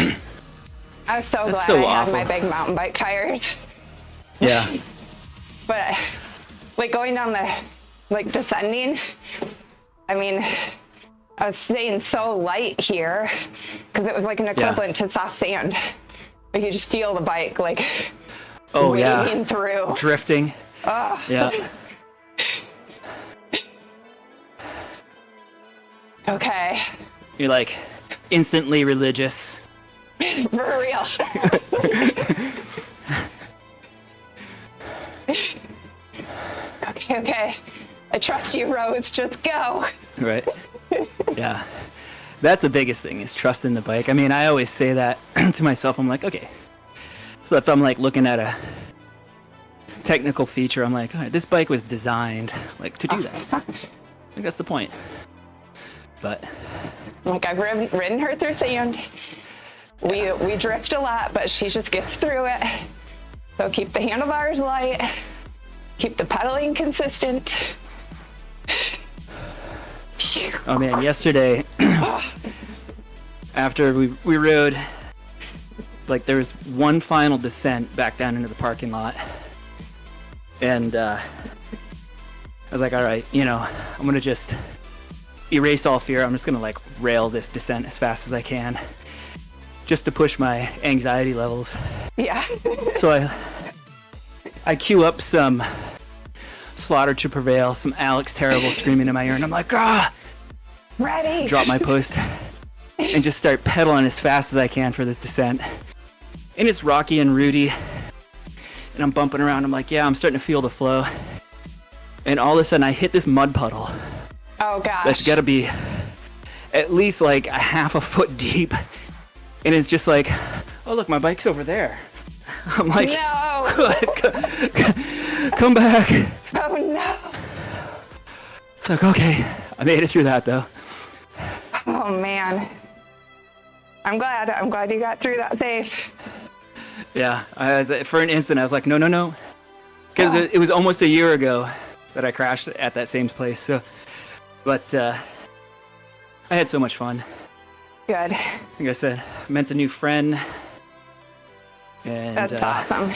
I was so glad so I awful. had my big mountain bike tires. Yeah. But like going down the, like descending, I mean, I was staying so light here because it was like an equivalent to soft sand. Like you just feel the bike like wading through. Drifting. Oh. Yeah. Okay. You're like instantly religious. For real. Okay. I trust you, Rose. Just go. Right. Yeah. That's the biggest thing is trusting the bike. I mean, I always say that to myself. I'm like, okay. So if I'm like looking at a technical feature, I'm like, all right, this bike was designed like to do that. I think that's the point. But Like I've ridden her through sand. We drift a lot, but she just gets through it. So keep the handlebars light, keep the pedaling consistent. oh man, yesterday after we rode, like there was one final descent back down into the parking lot, and I was like, all right, you know, I'm gonna just erase all fear. I'm just gonna like rail this descent as fast as I can, just to push my anxiety levels. Yeah. So I queue up some Slaughter to Prevail, some Alex Terrible screaming in my ear, and I'm like, ah! Ready. Drop my post and just start pedaling as fast as I can for this descent. And it's rocky and rooty, and I'm bumping around. I'm like, yeah, I'm starting to feel the flow. And all of a sudden, I hit this mud puddle. Oh gosh. That's gotta be at least like a half a foot deep. And it's just like, oh look, my bike's over there. I'm like, no. come back. Oh no. It's like, okay, I made it through that though. Oh man. I'm glad you got through that safe. Yeah, for an instant I was like, no. Because it was almost a year ago that I crashed at that same place. So, but I had so much fun. Good. Like I said, I met a new friend. And That's awesome.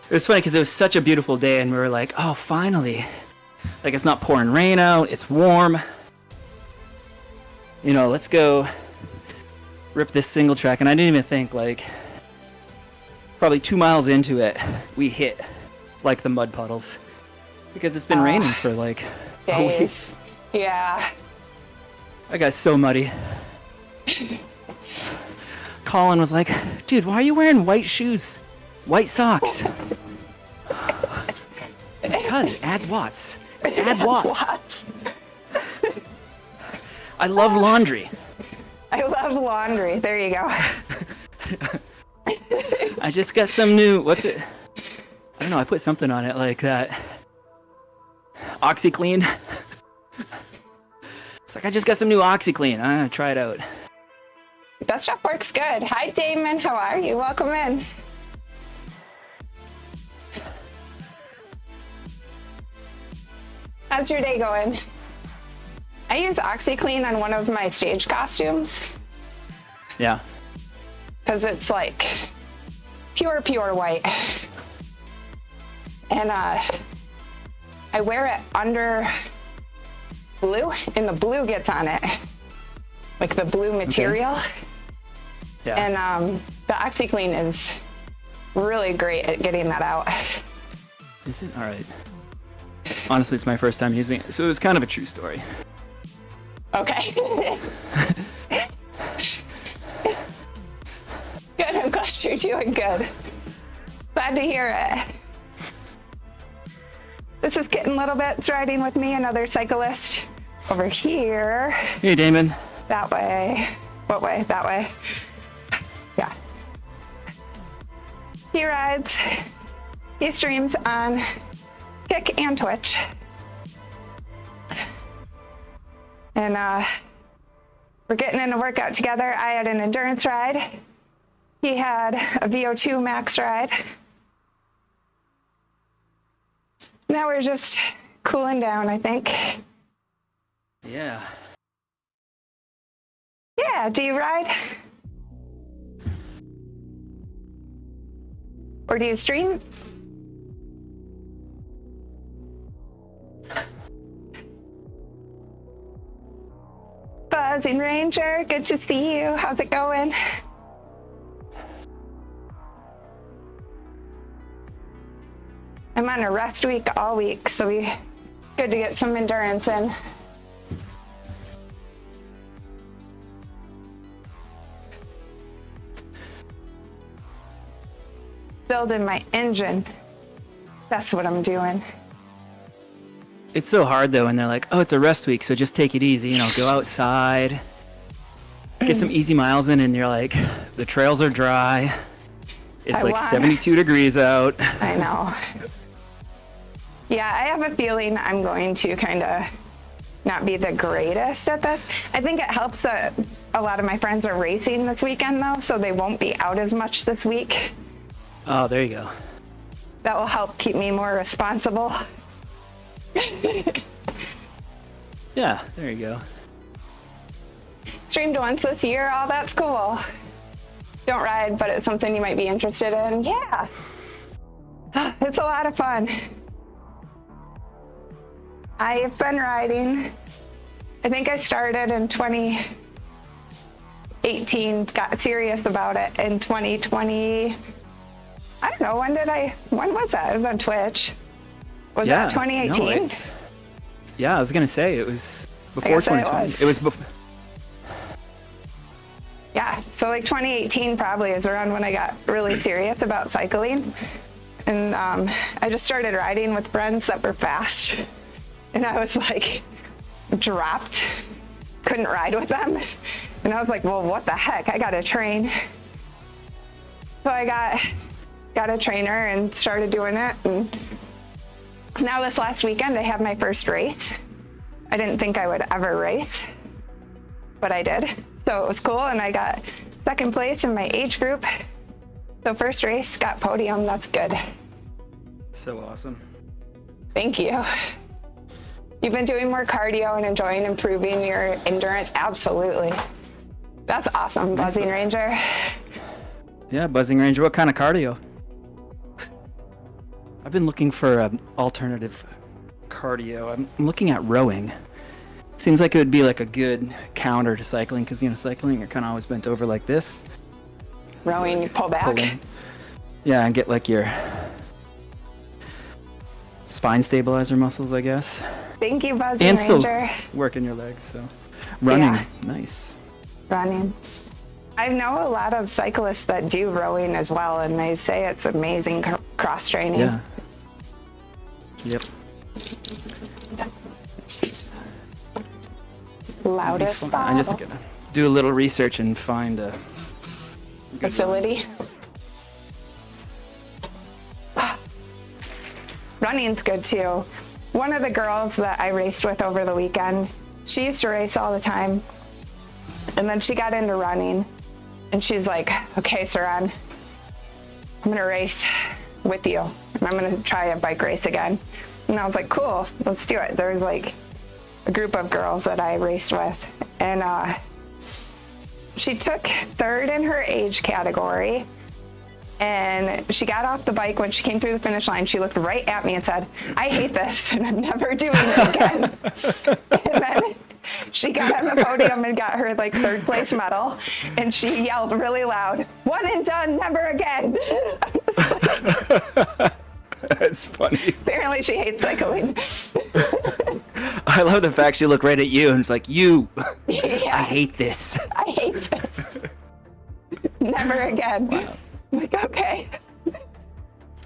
It was funny because it was such a beautiful day, and we were like, oh, finally. Like, it's not pouring rain out, it's warm. You know, let's go rip this single track. And I didn't even think, like, probably 2 miles into it, we hit, like, the mud puddles. Because it's been raining for, like, a week. Days. Yeah. I got so muddy. Colin was like, dude, why are you wearing white shoes? White socks? does. It adds watts. It adds watts. I love laundry. I love laundry. There you go. I just got some new, what's it? I don't know, I put something on it like that. OxyClean. It's like, I just got some new OxyClean. I'm gonna try it out. That stuff works good. Hi, Damon. How are you? Welcome in. How's your day going? I use OxyClean on one of my stage costumes Yeah. because it's like pure white. And I wear it under blue, and the blue gets on it, like the blue material. Yeah. And the OxyClean is really great at getting that out. Is it? All right. Honestly, it's my first time using it, so it was kind of a true story. Okay. Good, I'm glad you're doing good. Glad to hear it. This is KittenLittleBits riding with me, another cyclist. Over here. Hey, Damon. That way. What way? That way. Yeah. He rides. He streams on Kick and Twitch. And we're getting in a workout together. I had an endurance ride. He had a VO2 max ride. Now we're just cooling down, I think. Yeah. Yeah, do you ride? Or do you stream? Buzzing Ranger, good to see you. How's it going? I'm on a rest week all week, so good to get some endurance in. Building my engine. That's what I'm doing. It's so hard though when they're like, oh, it's a rest week, so just take it easy, go outside, get some easy miles in, and you're like, the trails are dry. It's like 72 degrees out. I know. Yeah, I have a feeling I'm going to kind of not be the greatest at this. I think it helps that a lot of my friends are racing this weekend though, so they won't be out as much this week. Oh, there you go. That will help keep me more responsible. Yeah, there you go. Streamed once this year. Oh, that's cool. Don't ride, but it's something you might be interested in. Yeah. It's a lot of fun. I've been riding. I think I started in 2018, got serious about it in 2020. I don't know, when was that? It was on Twitch. Was that 2018? No, yeah, I was going to say, it was before 2020. It was before. Yeah, so like 2018 probably is around when I got really serious about cycling. And I just started riding with friends that were fast. And I was like, dropped, couldn't ride with them. And I was like, well, what the heck? I gotta train. So I got a trainer and started doing it. And now this last weekend, I have my first race. I didn't think I would ever race, but I did. So it was cool, and I got second place in my age group. So first race, got podium, that's good. So awesome. Thank you. You've been doing more cardio and enjoying improving your endurance? Absolutely. That's awesome, Buzzing Ranger. Yeah, Buzzing Ranger, what kind of cardio? I've been looking for alternative cardio. I'm looking at rowing. Seems like it would be like a good counter to cycling, because cycling you're kind of always bent over like this. Rowing, you pull back. Pulling. Yeah, and get like your spine stabilizer muscles, I guess. Thank you, Buzzing and Ranger. Still working your legs, so running, Yeah. nice. Running. I know a lot of cyclists that do rowing as well, and they say it's amazing cross training. Yeah. Yep. Loudest I'm bottle. just gonna do a little research and find a Facility. Running's good too. One of the girls that I raced with over the weekend, she used to race all the time. And then she got into running. And she's like, okay, Sirène, I'm gonna race with you. And I'm gonna try a bike race again. And I was like, cool, let's do it. There was like a group of girls that I raced with. And she took third in her age category. And she got off the bike when she came through the finish line. She looked right at me and said, I hate this and I'm never doing it again. And then she got on the podium and got her like third place medal. And she yelled really loud, one and done, never again. That's funny. Apparently she hates cycling. I love the fact she looked right at you and it's like, you, Yeah. I hate this. I hate this. Never again. Wow. I'm like, okay.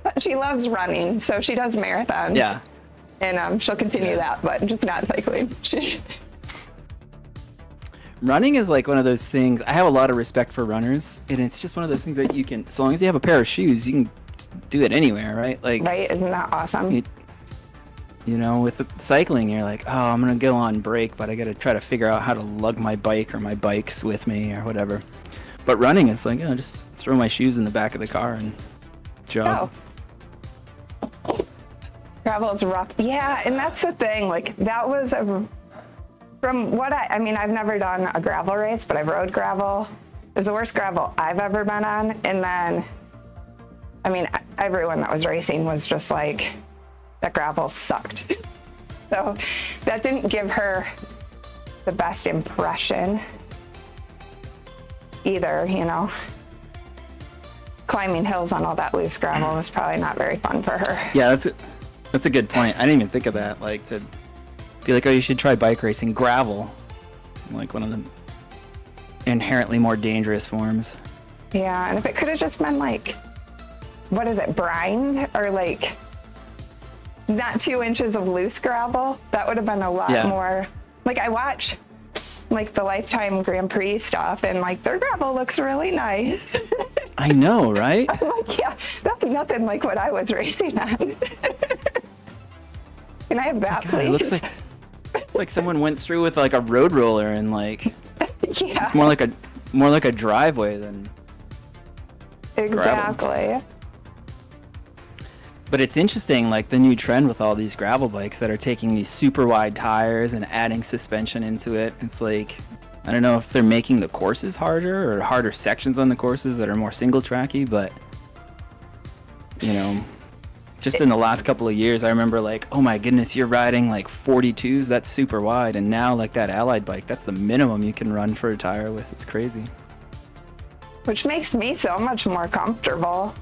But she loves running, so she does marathons. Yeah. And she'll continue that, but just not cycling. Running is like one of those things. I have a lot of respect for runners, and it's just one of those things that you can, so long as you have a pair of shoes, you can do it anywhere, right? Like, Right? Isn't that awesome? you know, with the cycling, you're like, oh, I'm gonna go on break, but I gotta try to figure out how to lug my bike or my bikes with me or whatever. But running, it's like, just throw my shoes in the back of the car and jog. Oh. Gravel's rough. Yeah, and that's the thing. Like, that was from what I mean, I've never done a gravel race, but I've rode gravel. It was the worst gravel I've ever been on. And then, I mean, everyone that was racing was just like, that gravel sucked. So that didn't give her the best impression either, you know. Climbing hills on all that loose gravel was probably not very fun for her. Yeah, that's a good point. I didn't even think of that. Like, to be like, oh, you should try bike racing. Gravel, like one of the inherently more dangerous forms. Yeah, and if it could have just been like, what is it, brined, or like not 2 inches of loose gravel, that would have been a lot more. Like, I watch like the Lifetime Grand Prix stuff, and like their gravel looks really nice. I know, right? I'm like, yeah, that's nothing like what I was racing on. Can I have that, God, please? it looks like it's like someone went through with like a road roller and like Yeah, it's more like a driveway than exactly. But it's interesting, like the new trend with all these gravel bikes that are taking these super wide tires and adding suspension into it. It's like, I don't know if they're making the courses harder or harder sections on the courses that are more single tracky, but you know, just in the last couple of years, I remember like, oh my goodness, you're riding like 42s, that's super wide. And now like that Allied bike, that's the minimum you can run for a tire with. It's crazy. Which makes me so much more comfortable.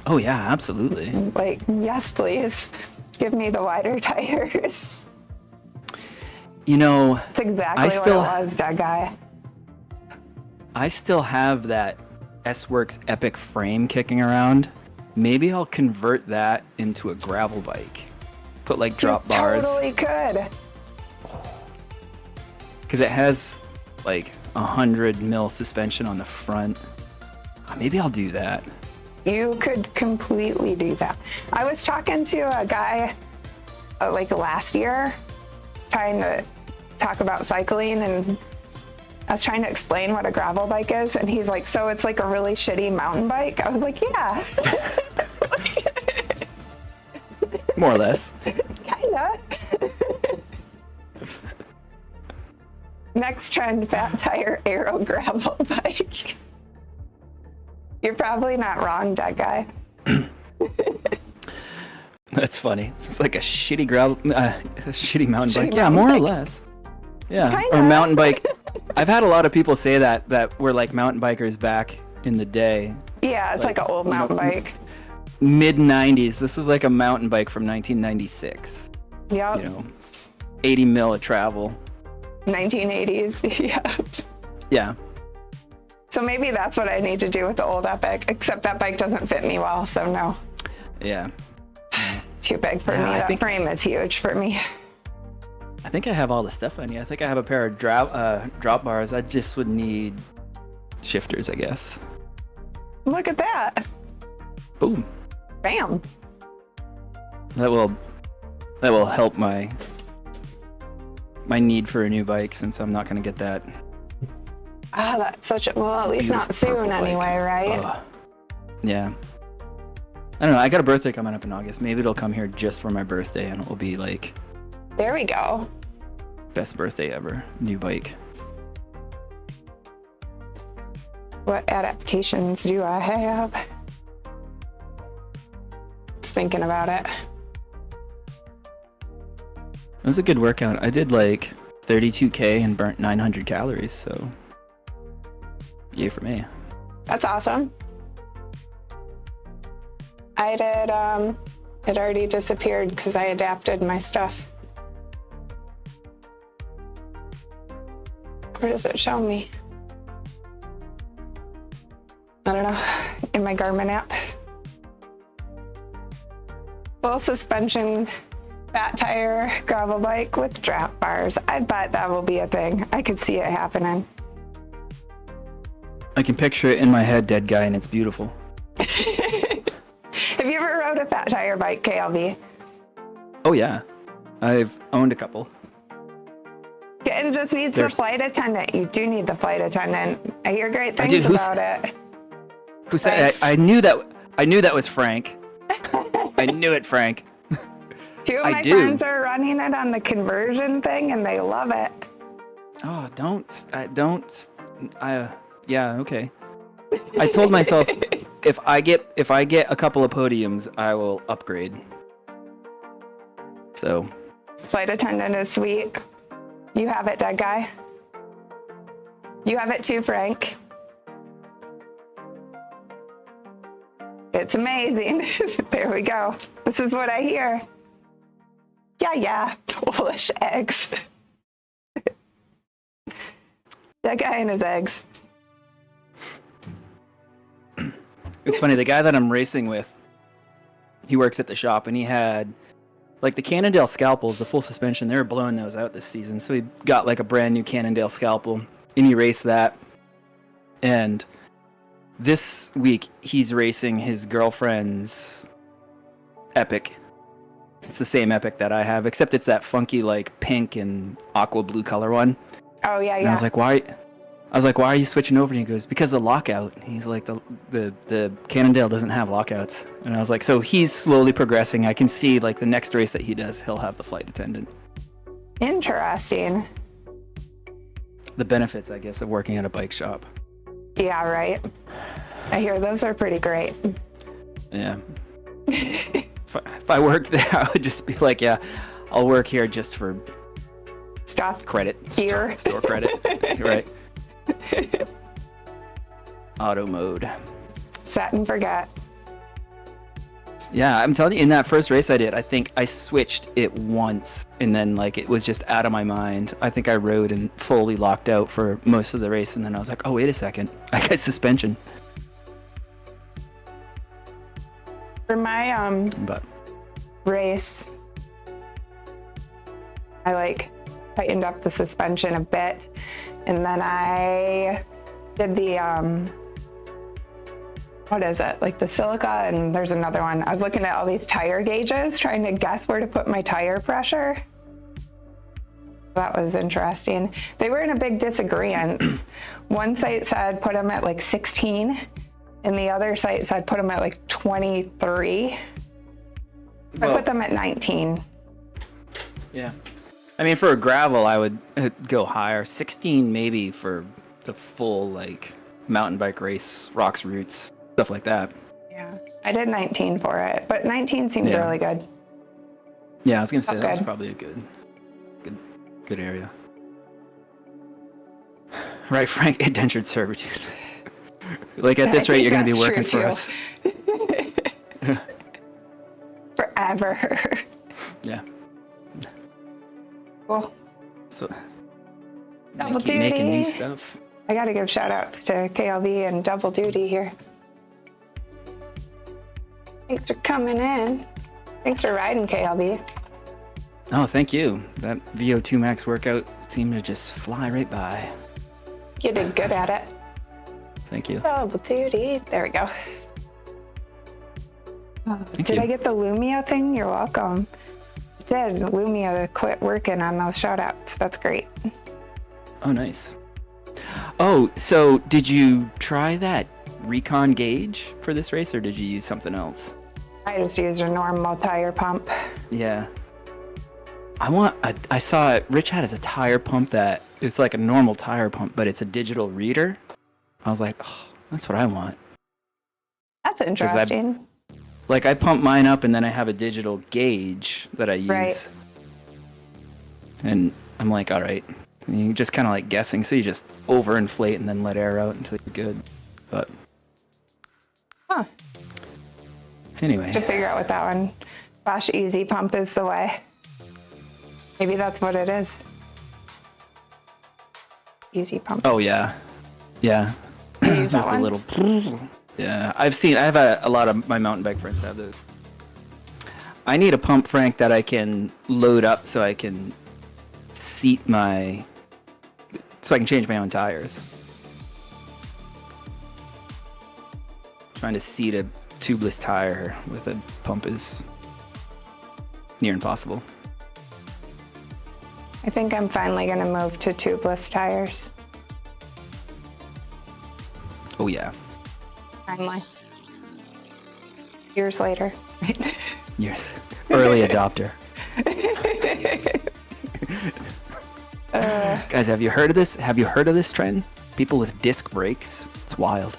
Oh yeah, absolutely. Like, yes, please. Give me the wider tires. You know, That's exactly what it was, that guy. I still have that S-Works Epic frame kicking around. Maybe I'll convert that into a gravel bike. Put like drop bars. Totally could. Because it has like 100 mil suspension on the front. Maybe I'll do that. You could completely do that. I was talking to a guy like last year, trying to talk about cycling, and I was trying to explain what a gravel bike is, and he's like, so it's like a really shitty mountain bike? I was like, yeah. More or less. Kinda. Next trend, fat tire aero gravel bike. You're probably not wrong, that guy. That's funny. It's just like a shitty gravel, a shitty mountain bike. Shitty Yeah, mountain more or bike. less. Yeah, Kinda. or mountain bike. I've had a lot of people say that were like mountain bikers back in the day. Yeah, it's like an old mountain bike. Mid 90s. This is like a mountain bike from 1996. Yep. You know, 80 mil of travel. 1980s. Yeah. Yeah. So maybe that's what I need to do with the old Epic, except that bike doesn't fit me well, so no. Yeah. It's too big for Yeah, me. I That think- frame is huge for me. I think I have all the stuff I need. I think I have a pair of drop bars. I just would need shifters, I guess. Look at that. Boom. Bam. That will help my need for a new bike, since I'm not going to get that. Ah, that's such a, well, at least not soon anyway, right? Yeah. I don't know. I got a birthday coming up in August. Maybe it'll come here just for my birthday, and it will be like... There we go. Best birthday ever. New bike. What adaptations do I have? Just thinking about it. It was a good workout. I did like 32K and burnt 900 calories, so yay for me. That's awesome. I did, it already disappeared because I adapted my stuff. Where does it show me? I don't know, in my Garmin app. Full suspension, fat tire, gravel bike with drop bars. I bet that will be a thing. I could see it happening. I can picture it in my head, dead guy, and it's beautiful. Have you ever rode a fat tire bike, KLV? Oh yeah, I've owned a couple. It just needs the flight attendant. You do need the flight attendant. I hear great I things do. about it. Who said? I knew that was Frank. I knew it, Frank. Two of my friends are running it on the conversion thing, and they love it. Oh, yeah, okay. I told myself if I get a couple of podiums, I will upgrade. So. Flight attendant is sweet. You have it, dead guy. You have it too, Frank. It's amazing. There we go. This is what I hear. Yeah, Polish eggs. That guy and his eggs. It's funny, the guy that I'm racing with, he works at the shop, and he had like the Cannondale scalpels, the full suspension. They were blowing those out this season, so he got like a brand new Cannondale scalpel, and he raced that. And this week he's racing his girlfriend's Epic. It's the same Epic that I have, except it's that funky like pink and aqua blue color one. Oh yeah. And I was like, why are you switching over? And he goes, because of the lockout. He's like, the Cannondale doesn't have lockouts. And I was like, so he's slowly progressing. I can see like the next race that he does, he'll have the flight attendant. Interesting. The benefits, I guess, of working at a bike shop. Yeah, right. I hear those are pretty great. Yeah. If I worked there, I would just be like, yeah, I'll work here just for stuff, credit, gear, store credit, right? Auto mode. Set and forget. Yeah, I'm telling you, in that first race I did, I think I switched it once, and then like it was just out of my mind. I think I rode and fully locked out for most of the race, and then I was like, oh wait a second, I got suspension. For my race, I like tightened up the suspension a bit, and then I did the what is it, like the silica, and there's another one. I was looking at all these tire gauges, trying to guess where to put my tire pressure. That was interesting. They were in a big disagreement. One site said put them at like 16, and the other site said put them at like 23. I put them at 19. Yeah. I mean, for a gravel, I would go higher. 16 maybe for the full like mountain bike race, rocks, roots, stuff like that. Yeah, I did 19 for it, but 19 seemed really good. Yeah, I was gonna say that was probably a good area. Right, Frank, indentured servitude. Like at this rate, you're gonna be working for us. Forever. Yeah. Cool. So Double keep making new duty. stuff. I gotta give shout outs to KLV and Double Duty here. Thanks for coming in. Thanks for riding, KLV. Oh, thank you. That VO2 max workout seemed to just fly right by. You did good at it. Thank you. Double duty. There we go. Oh, Thank did you. I get the Lumia thing? You're welcome. I did. Lumia quit working on those shoutouts. That's great. Oh, nice. Oh, so did you try that recon gauge for this race, or did you use something else? I just used a normal tire pump. Yeah. I saw it. Rich had as a tire pump that it's like a normal tire pump, but it's a digital reader. I was like, oh, that's what I want. That's interesting. Like I pump mine up and then I have a digital gauge that I use. Right. And I'm like, all right. And you're just kind of like guessing, so you just overinflate and then let air out until you're good. But Huh. anyway. To figure out what that one. Bosch Easy Pump is the way. Maybe that's what it is. Easy Pump. Oh yeah. Yeah. You use that Just a one? little. Yeah, I have a lot of my mountain bike friends have those. I need a pump, Frank, that I can load up so I can so I can change my own tires. Trying to seat a tubeless tire with a pump is near impossible. I think I'm finally going to move to tubeless tires. Oh yeah. Finally. Years later. Yes. Early adopter. Guys, have you heard of this? Have you heard of this trend? People with disc brakes. It's wild.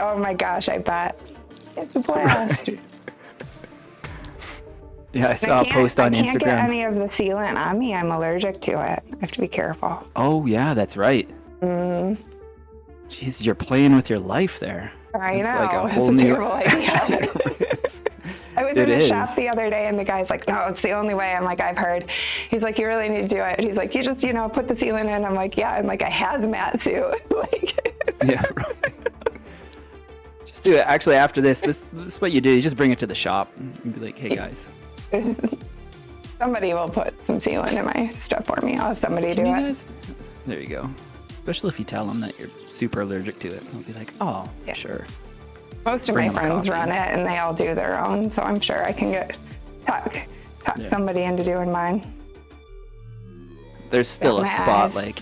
Oh my gosh, I bet. It's a blast. Yeah, I saw a post on Instagram. I can't get any of the sealant on me. I'm allergic to it. I have to be careful. Oh yeah, that's right. Jeez, you're playing with your life there. I It's know. like a It's whole a new. terrible idea. I was in the is. shop the other day and the guy's like, no, it's the only way. I'm like, I've heard. He's like, you really need to do it. He's like, you just, put the sealant in. I'm like, yeah. I'm like a hazmat suit. Like, Yeah. Right. Just do it. Actually, after this is what you do. You just bring it to the shop and be like, hey guys. somebody will put some sealant in my stuff for me. I'll have somebody do Can you it. guys? There you go. Especially if you tell them that you're super allergic to it. They'll be like, oh, Yeah. sure. Most of Bring my them friends coffee. run it and they all do their own, so I'm sure I can talk Yeah. somebody into doing mine. There's still a my spot eyes. like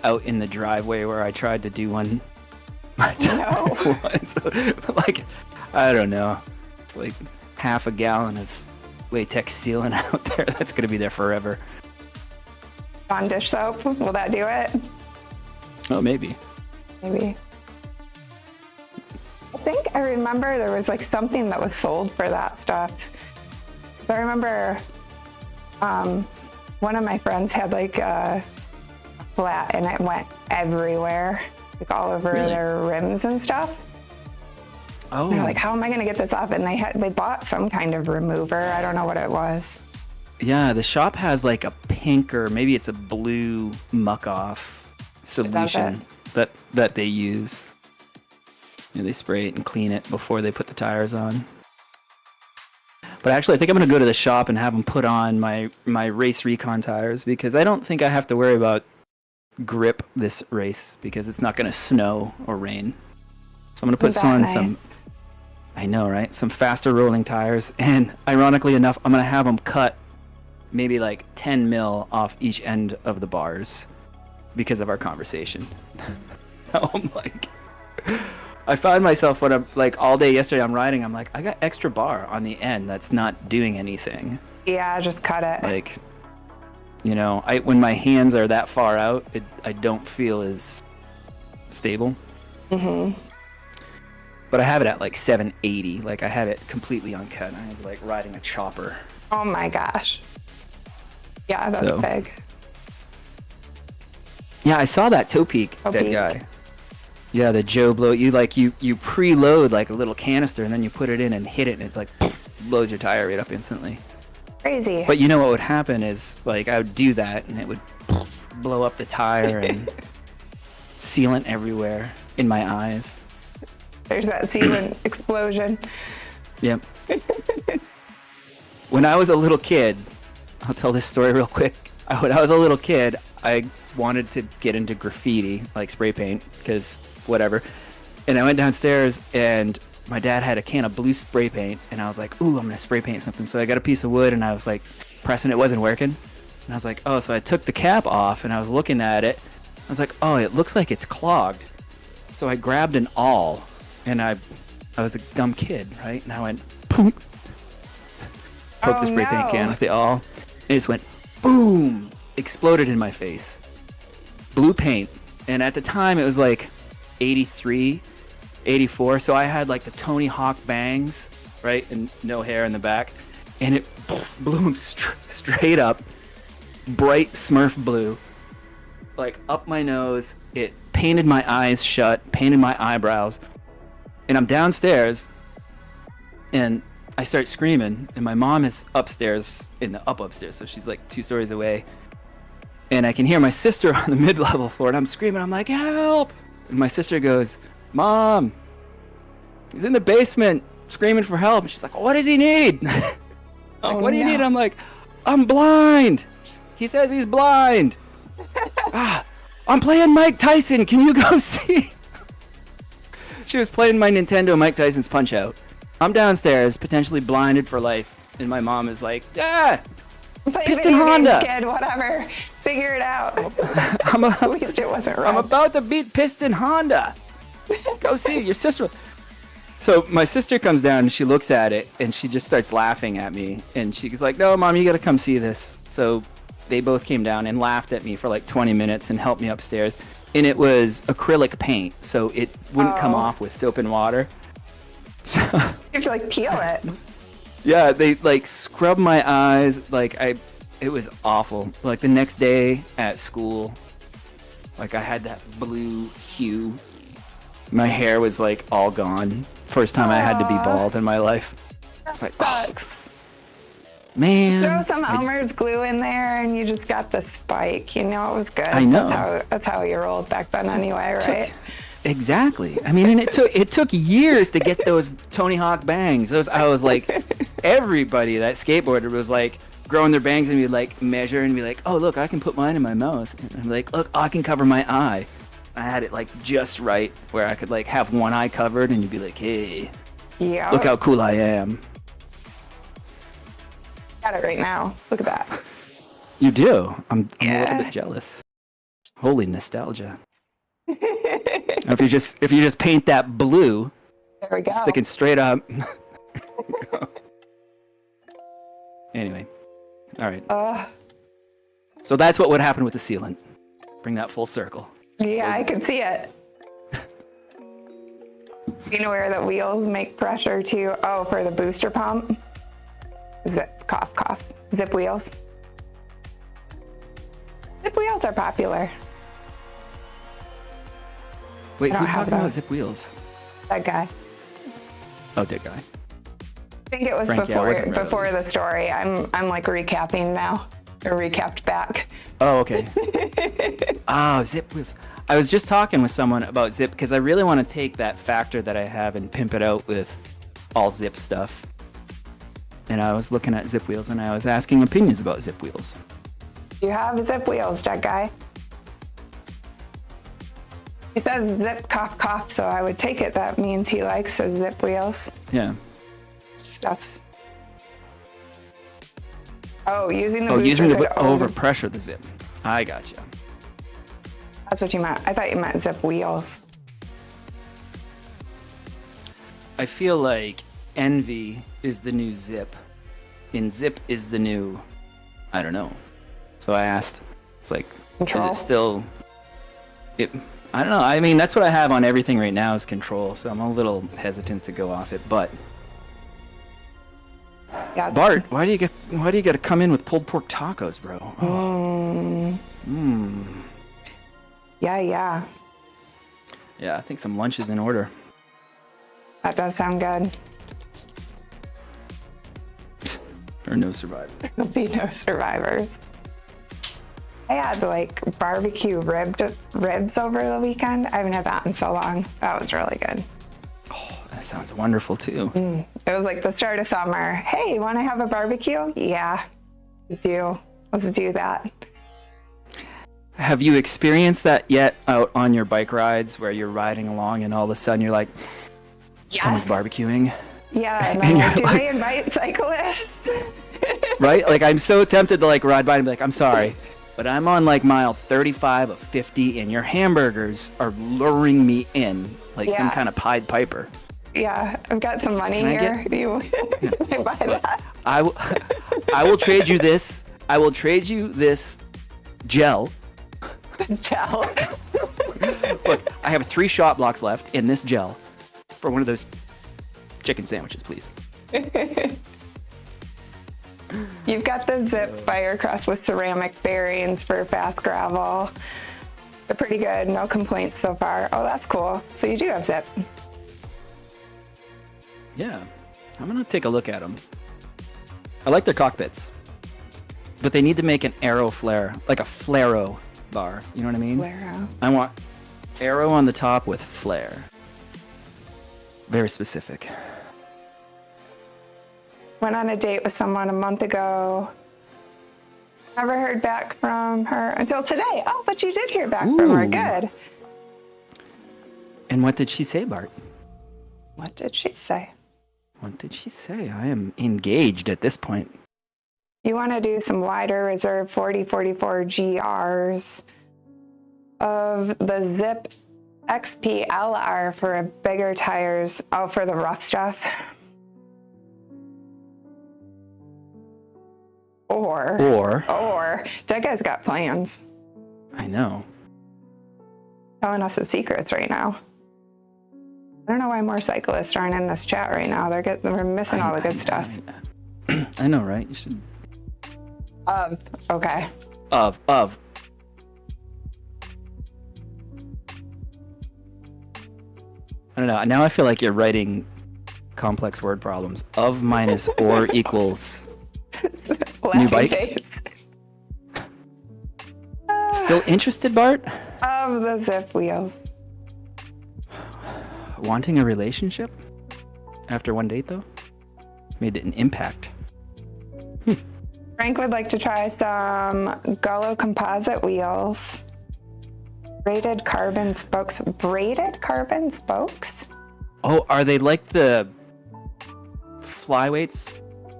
out in the driveway where I tried to do one. No. Once. Like, I don't know. It's like half a gallon of latex sealant out there. That's gonna be there forever. On dish soap, will that do it? Oh, maybe. Maybe. I think I remember there was like something that was sold for that stuff. So I remember one of my friends had like a flat and it went everywhere, like all over Really? their rims and stuff. Oh. And they're like, how am I going to get this off? And they bought some kind of remover. I don't know what it was. Yeah, the shop has like a pink or maybe it's a blue muck off solution that they use. You know, they spray it and clean it before they put the tires on. But actually, I think I'm gonna go to the shop and have them put on my race recon tires because I don't think I have to worry about grip this race because it's not gonna snow or rain. So I'm gonna put Isn't that some. nice? I know, right? Some faster rolling tires, and ironically enough, I'm gonna have them cut maybe like 10 mil off each end of the bars because of our conversation. I'm like, I found myself when I'm like all day yesterday I'm riding, I'm like, I got extra bar on the end that's not doing anything. Yeah, just cut it. Like, when my hands are that far out, I don't feel as stable. Mm-hmm. But I have it at like 780. Like I have it completely uncut. I have like riding a chopper. Oh my gosh. Yeah, that's So- big. Yeah, I saw that Toe Peak Toe dead Peak. guy. Yeah, the Joe blow. You preload like a little canister and then you put it in and hit it and it's like blows your tire right up instantly. Crazy. But you know what would happen is like I would do that and it would blow up the tire and sealant everywhere in my eyes. There's that sealant explosion. Yep. When I was a little kid, I'll tell this story real quick. When I was a little kid, I wanted to get into graffiti, like spray paint, because whatever. And I went downstairs, and my dad had a can of blue spray paint, and I was like, ooh, I'm going to spray paint something. So I got a piece of wood, and I was like pressing it, wasn't working. And I was like, oh, so I took the cap off, and I was looking at it. I was like, oh, it looks like it's clogged. So I grabbed an awl, and I was a dumb kid, right? And I went, boom. Poked the spray paint can with the awl. It just went, boom. Exploded in my face. Blue paint. And at the time, it was like 83, 84. So I had like the Tony Hawk bangs, right? And no hair in the back. And it blew him straight up. Bright Smurf blue. Like up my nose. It painted my eyes shut, painted my eyebrows. And I'm downstairs, and I start screaming, and my mom is upstairs, upstairs, so she's like 2 stories away. And I can hear my sister on the mid-level floor, and I'm screaming, I'm like, help! And my sister goes, Mom, he's in the basement screaming for help. And she's like, what does he need? What do you need? I'm like, I'm blind. He says he's blind. I'm playing Mike Tyson. Can you go see? She was playing my Nintendo Mike Tyson's Punch-Out. I'm downstairs, potentially blinded for life, and my mom is like, yeah, Piston Honda. Games, kid, whatever. Figure it out. At least it wasn't I'm red. about to beat Piston Honda. Go see your sister. So my sister comes down, and she looks at it, and she just starts laughing at me. And she's like, no, Mom, you got to come see this. So they both came down and laughed at me for like 20 minutes and helped me upstairs. And it was acrylic paint, so it wouldn't come off with soap and water. So, you have to like peel it. Yeah, they like scrubbed my eyes. It was awful. Like the next day at school, like I had that blue hue. My hair was like all gone. First time I had to be bald in my life. It's like, Sucks. Man. Throw some Elmer's glue in there, and you just got the spike. You know, it was good. I know. That's how you rolled back then, anyway, right? Exactly. I mean, and it took years to get those Tony Hawk bangs. I was like, everybody that skateboarder was like growing their bangs and be like measure and be like, oh look, I can put mine in my mouth. And I'm like, look, I can cover my eye. I had it like just right where I could like have one eye covered, and you'd be like, hey, yeah. look how cool I am. Got it right now. Look at that. You do. I'm a little bit jealous. Holy nostalgia. If you just paint that blue, There we go. sticking straight up. Anyway, all right. So that's what would happen with the sealant. Bring that full circle. Yeah, I can see it. You know where the wheels make pressure too? Oh, for the booster pump. Zip, cough, cough. Zip wheels. Zip wheels are popular. Wait, I don't who's have talking about those. zip wheels? That guy. Oh, that guy. I think it was Frank, yeah, it wasn't before released. the story. I'm like recapping now. Or recapped back. Oh, okay. Oh, zip wheels. I was just talking with someone about zip because I really want to take that factor that I have and pimp it out with all zip stuff. And I was looking at zip wheels, and I was asking opinions about zip wheels. You have zip wheels, that guy. He says zip, cough, cough, so I would take it that means he likes his zip wheels. Yeah. That's... Oh, using the Oh, booster using the could overpressure the zip. I gotcha. That's what you meant. I thought you meant zip wheels. I feel like envy is the new zip, and zip is the new, I don't know. So I asked, it's like, Control. is it still, I don't know. I mean, that's what I have on everything right now is control, so I'm a little hesitant to go off it, but. Yeah. Bart, why do you got to come in with pulled pork tacos, bro? Oh. Yeah, yeah. Yeah, I think some lunch is in order. That does sound good. Or no survivor. There'll be no survivors. I had like barbecue ribs over the weekend. I haven't had that in so long. That was really good. Oh, that sounds wonderful too. It was like the start of summer. Hey, you want to have a barbecue? Yeah, we do. Let's do that. Have you experienced that yet out on your bike rides where you're riding along and all of a sudden you're like, someone's barbecuing? Yeah, and And I'm like, you're do like- they invite cyclists? Right? Like, I'm so tempted to like ride by and be like, I'm sorry, but I'm on like mile 35 of 50 and your hamburgers are luring me in like some Yeah. kind of Pied Piper. Yeah, I've got some money Can I here. You can buy that. I will trade you this. I will trade you this gel. Gel. Look, I have 3 shot blocks left in this gel for one of those chicken sandwiches, please. You've got the Zip Firecrest with ceramic bearings for fast gravel. They're pretty good. No complaints so far. Oh, that's cool. So you do have Zip. Yeah, I'm gonna take a look at them. I like their cockpits, but they need to make an aero flare, like a flaro bar. You know what I mean? Flaro. I want arrow on the top with flare. Very specific. Went on a date with someone a month ago. Never heard back from her until today. Oh, but you did hear back from her. Ooh. Good. And what did she say, Bart? What did she say? What did she say? I am engaged at this point. You want to do some wider reserve 4044 GRs of the Zip XPLR for bigger tires. Oh, for the rough stuff. Or that guy's got plans. I know. Telling us the secrets right now. I don't know why more cyclists aren't in this chat right now. They're missing all the good stuff. I know, right? You should. Okay. Of. I don't know. Now I feel like you're writing complex word problems. Of minus or equals. New bike? Face. Still interested, Bart? Of the Zip wheels. Wanting a relationship? After one date, though? Made an impact. Frank would like to try some Gullo composite wheels. Braided carbon spokes. Braided carbon spokes? Oh, are they like the flyweights?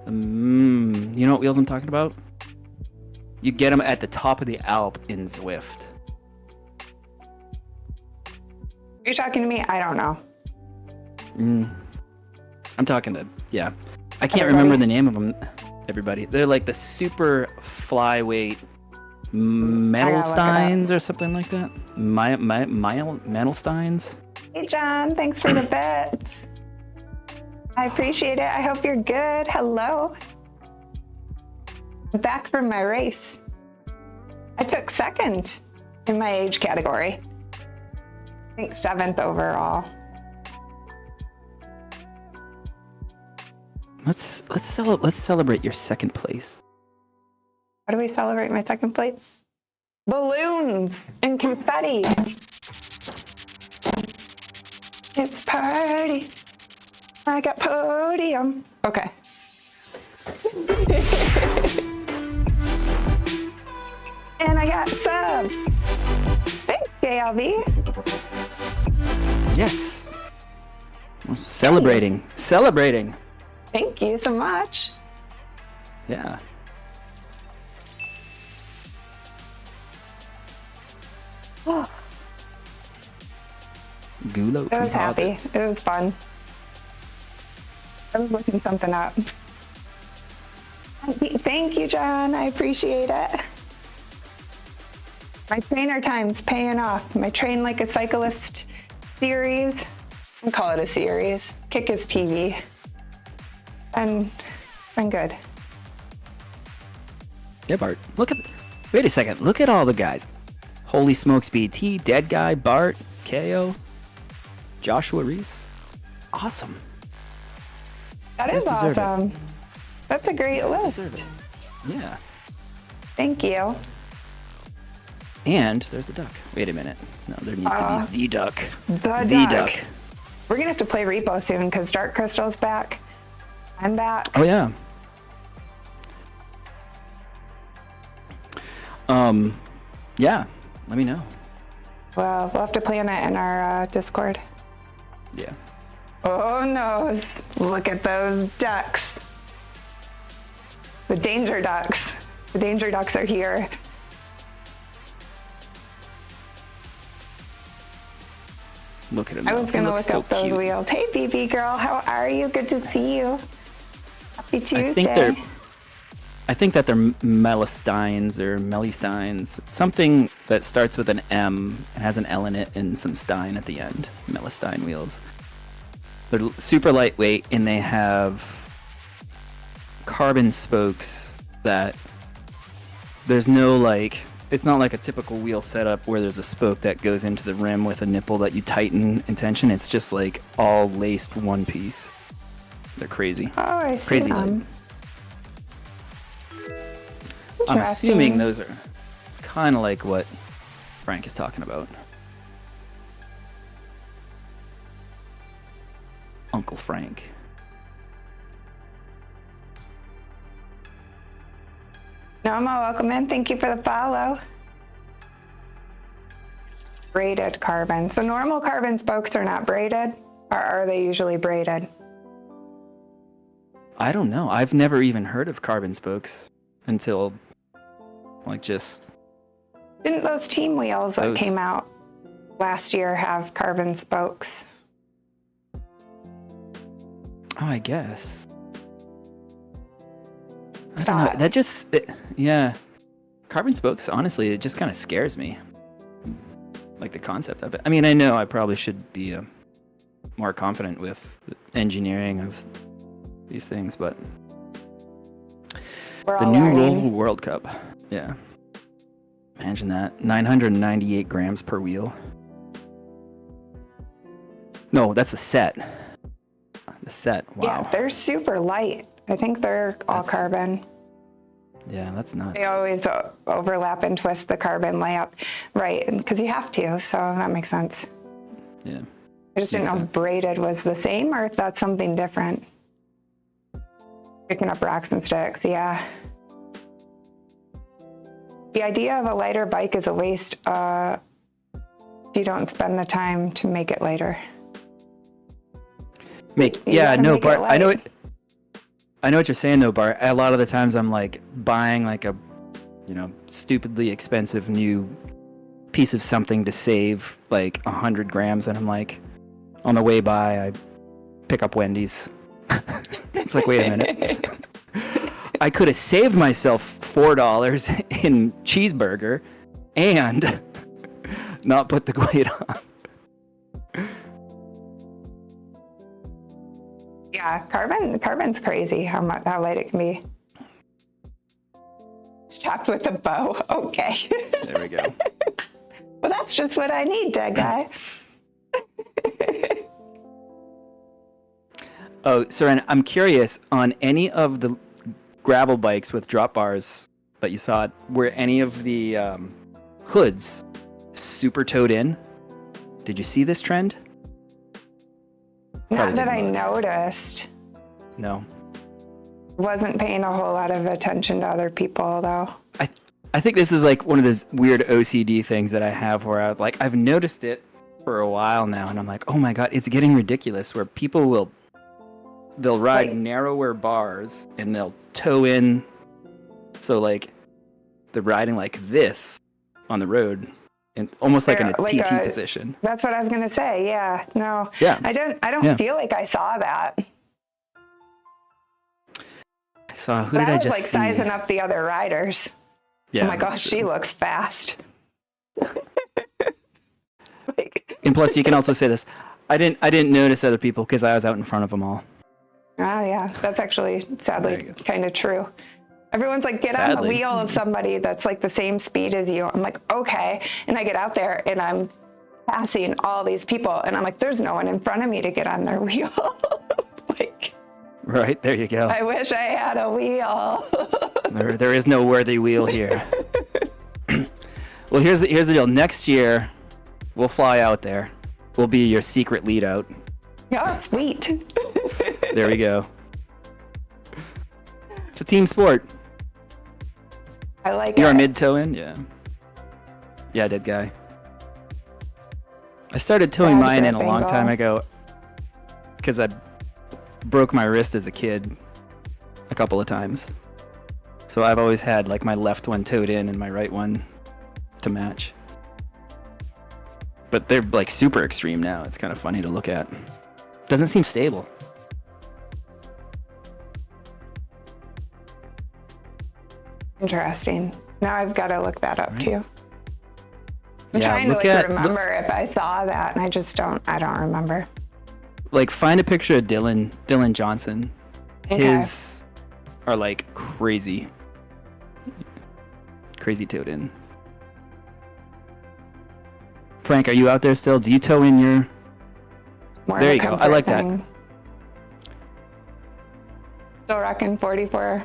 You know what wheels I'm talking about? You get them at the top of the Alp in Zwift. You're talking to me? I don't know. I'm talking to, yeah. I can't Everybody? remember the name of them, everybody. They're like the super flyweight Metalsteins or something like that. Metalsteins? Hey, John. Thanks for the bits. I appreciate it. I hope you're good. Hello. I'm back from my race. I took second in my age category. I think 7th overall. Let's celebrate your second place. How do we celebrate my second place? Balloons and confetti. It's party. I got podium. Okay. And I got subs. Thanks, JLV. Yes. We're celebrating. Celebrating. Thank you so much. Yeah. Gulo I was happy. composites. It was fun. I was looking something up. Thank you, John. I appreciate it. My trainer time's paying off. My Train Like a Cyclist series. I call it a series. Kick his TV. And been good. Yeah, Bart. Wait a second. Look at all the guys. Holy Smokes BT, Dead Guy, Bart, KO, Joshua Reese. Awesome. That is Guys deserve it. awesome. That's a great list. Yeah. Thank you. And there's the duck. Wait a minute. No, there needs to be the duck. The The duck. duck. We're gonna have to play repo soon because Dark Crystal's back. I'm back. Oh yeah. Yeah. Let me know. Well, we'll have to plan it in our Discord. Yeah. Oh no! Look at those ducks. The danger ducks. The danger ducks are here. Look at him. I was gonna look up those wheels. Hey, BB girl, how are you? Good to see you. Happy Tuesday. I think that they're Melesteins or Melesteins. Something that starts with an M and has an L in it and some Stein at the end. Melestein wheels. They're super lightweight and they have carbon spokes that there's no like, it's not like a typical wheel setup where there's a spoke that goes into the rim with a nipple that you tighten in tension. It's just like all laced one piece. They're crazy. Oh, I see Crazy them. light. I'm assuming those are kind of like what Frank is talking about. Uncle Frank. Noma, welcome in. Thank you for the follow. Braided carbon. So normal carbon spokes are not braided, or are they usually braided? I don't know. I've never even heard of carbon spokes until like just... Didn't those team wheels that came out last year have carbon spokes? Oh, I guess. I don't know. That just... yeah. Carbon spokes, honestly, it just kind of scares me. Like the concept of it. I mean, I know I probably should be more confident with the engineering of these things, but... We're the all new learning. Roval World Cup. Yeah. Imagine that. 998 grams per wheel. No, that's the set. The set. Wow. Yeah, they're super light. I think they're all carbon. Yeah, that's nuts. They always overlap and twist the carbon layup, right? Because you have to, so that makes sense. Yeah. I just didn't know if braided was the same or if that's something different. Picking up rocks and sticks, yeah. The idea of a lighter bike is a waste if you don't spend the time to make it lighter. Yeah, no, Bart, I know what you're saying though, Bart. A lot of the times I'm like buying like a, stupidly expensive new piece of something to save like 100 grams, and I'm like, on the way by, I pick up Wendy's. It's like, wait a minute. I could have saved myself $4 in cheeseburger and not put the weight on. Yeah, carbon's crazy how light it can be. Stopped with a bow. Okay. There we go. Well, that's just what I need, dead guy. Oh, Sirène, I'm curious, on any of the gravel bikes with drop bars that you saw, were any of the hoods super towed in? Did you see this trend? Not that I noticed. No. Wasn't paying a whole lot of attention to other people, though. I think this is like one of those weird OCD things that I have where I've noticed it for a while now, and I'm like, oh my god, it's getting ridiculous where people they'll ride narrower bars and they'll tow in, so like they're riding like this on the road and almost like in a TT position. That's what I was gonna say. Yeah, no, yeah, I don't feel like I saw that. I saw who did I just see? Sizing up the other riders. Yeah, oh my gosh, she looks fast. And plus, you can also say this: I didn't notice other people because I was out in front of them all. Oh yeah, that's actually sadly kind of true. Everyone's like, get on the wheel of somebody that's like the same speed as you. I'm like, okay. And I get out there and I'm passing all these people and I'm like, there's no one in front of me to get on their wheel. Like, right, there you go. I wish I had a wheel. there is no worthy wheel here. Well, here's the deal. Next year, we'll fly out there. We'll be your secret lead out. Oh, sweet. There we go. It's a team sport. I like You're it. a mid-toe in? Yeah. Yeah, dead guy. I started towing Bad mine in a grip long time angle. ago because I broke my wrist as a kid a couple of times. So I've always had like my left one towed in and my right one to match. But they're like super extreme now. It's kind of funny to look at. Doesn't seem stable. Interesting. Now I've got to look that up Right. too. I'm Yeah, trying to look like at- remember if I saw that, and I don't remember. Like find a picture of Dylan Johnson. Okay. His are like crazy towed in. Frank, are you out there still? Do you tow in your... More There of a you go. I comfort like that. thing. Still rocking 44.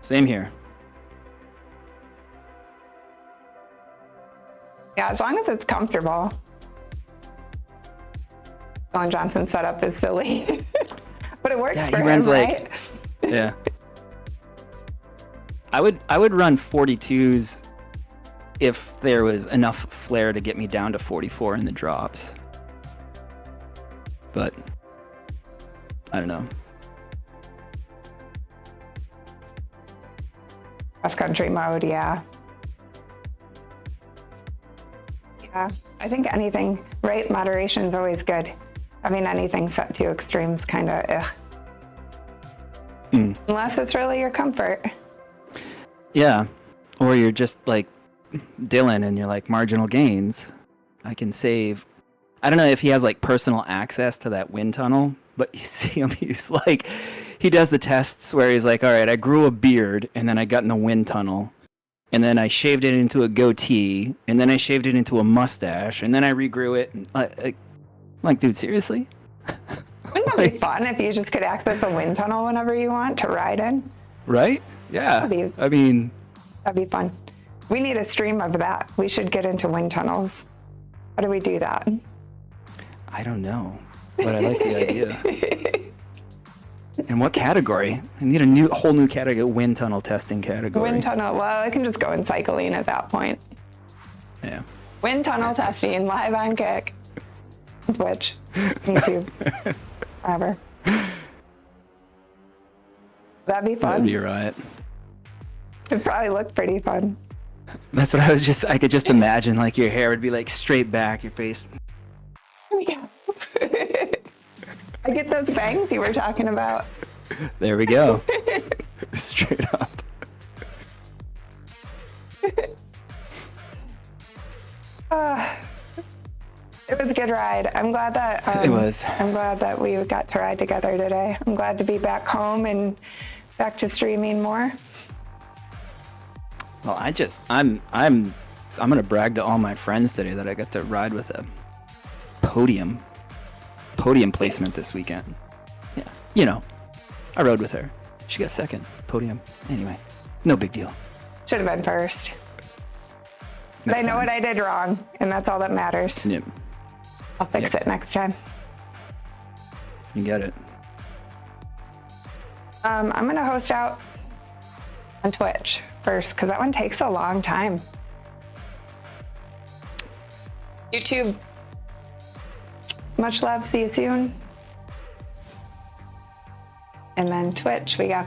Same here. Yeah, as long as it's comfortable. Dylan Johnson's setup is silly, but it works Yeah, for he him, runs like- right? Yeah. I would run 42s if there was enough flare to get me down to 44 in the drops. But I don't know. Cross country mode, yeah. Yeah, I think anything, right? Moderation is always good. I mean, anything set to extremes kind of, ugh. Unless it's really your comfort. Yeah. Or you're just like Dylan and you're like marginal gains. I can save. I don't know if he has like personal access to that wind tunnel, but you see him, he's like, he does the tests where he's like, all right, I grew a beard and then I got in the wind tunnel and then I shaved it into a goatee and then I shaved it into a mustache and then I regrew it. And I'm like, dude, seriously? Wouldn't that be fun if you just could access a wind tunnel whenever you want to ride in? Right? Yeah. That'd be- I mean, That'd be fun. We need a stream of that. We should get into wind tunnels. How do we do that? I don't know, but I like the idea. In what category? I need a whole new category, wind tunnel testing category. Wind tunnel, well, I can just go in cycling at that point. Yeah. Wind tunnel testing live on Kick. Twitch, YouTube, whatever. That'd be fun. That'd be right. It'd probably look pretty fun. That's what I could just imagine, like your hair would be like straight back, your face. Yeah. I get those bangs you were talking about. There we go. Straight up. It was a good ride. I'm glad that It was. I'm glad that we got to ride together today. I'm glad to be back home and back to streaming more. Well, I'm gonna brag to all my friends today that I got to ride with a podium placement this weekend. Yeah, you know, I rode with her. She got second podium. Anyway, no big deal. Should have been first. But Next I know time. what I did wrong, and that's all that matters. Yeah, I'll fix Yep. it next time. you get it. I'm gonna host out on Twitch first because that one takes a long time. YouTube, much love. See you soon. And then Twitch, we got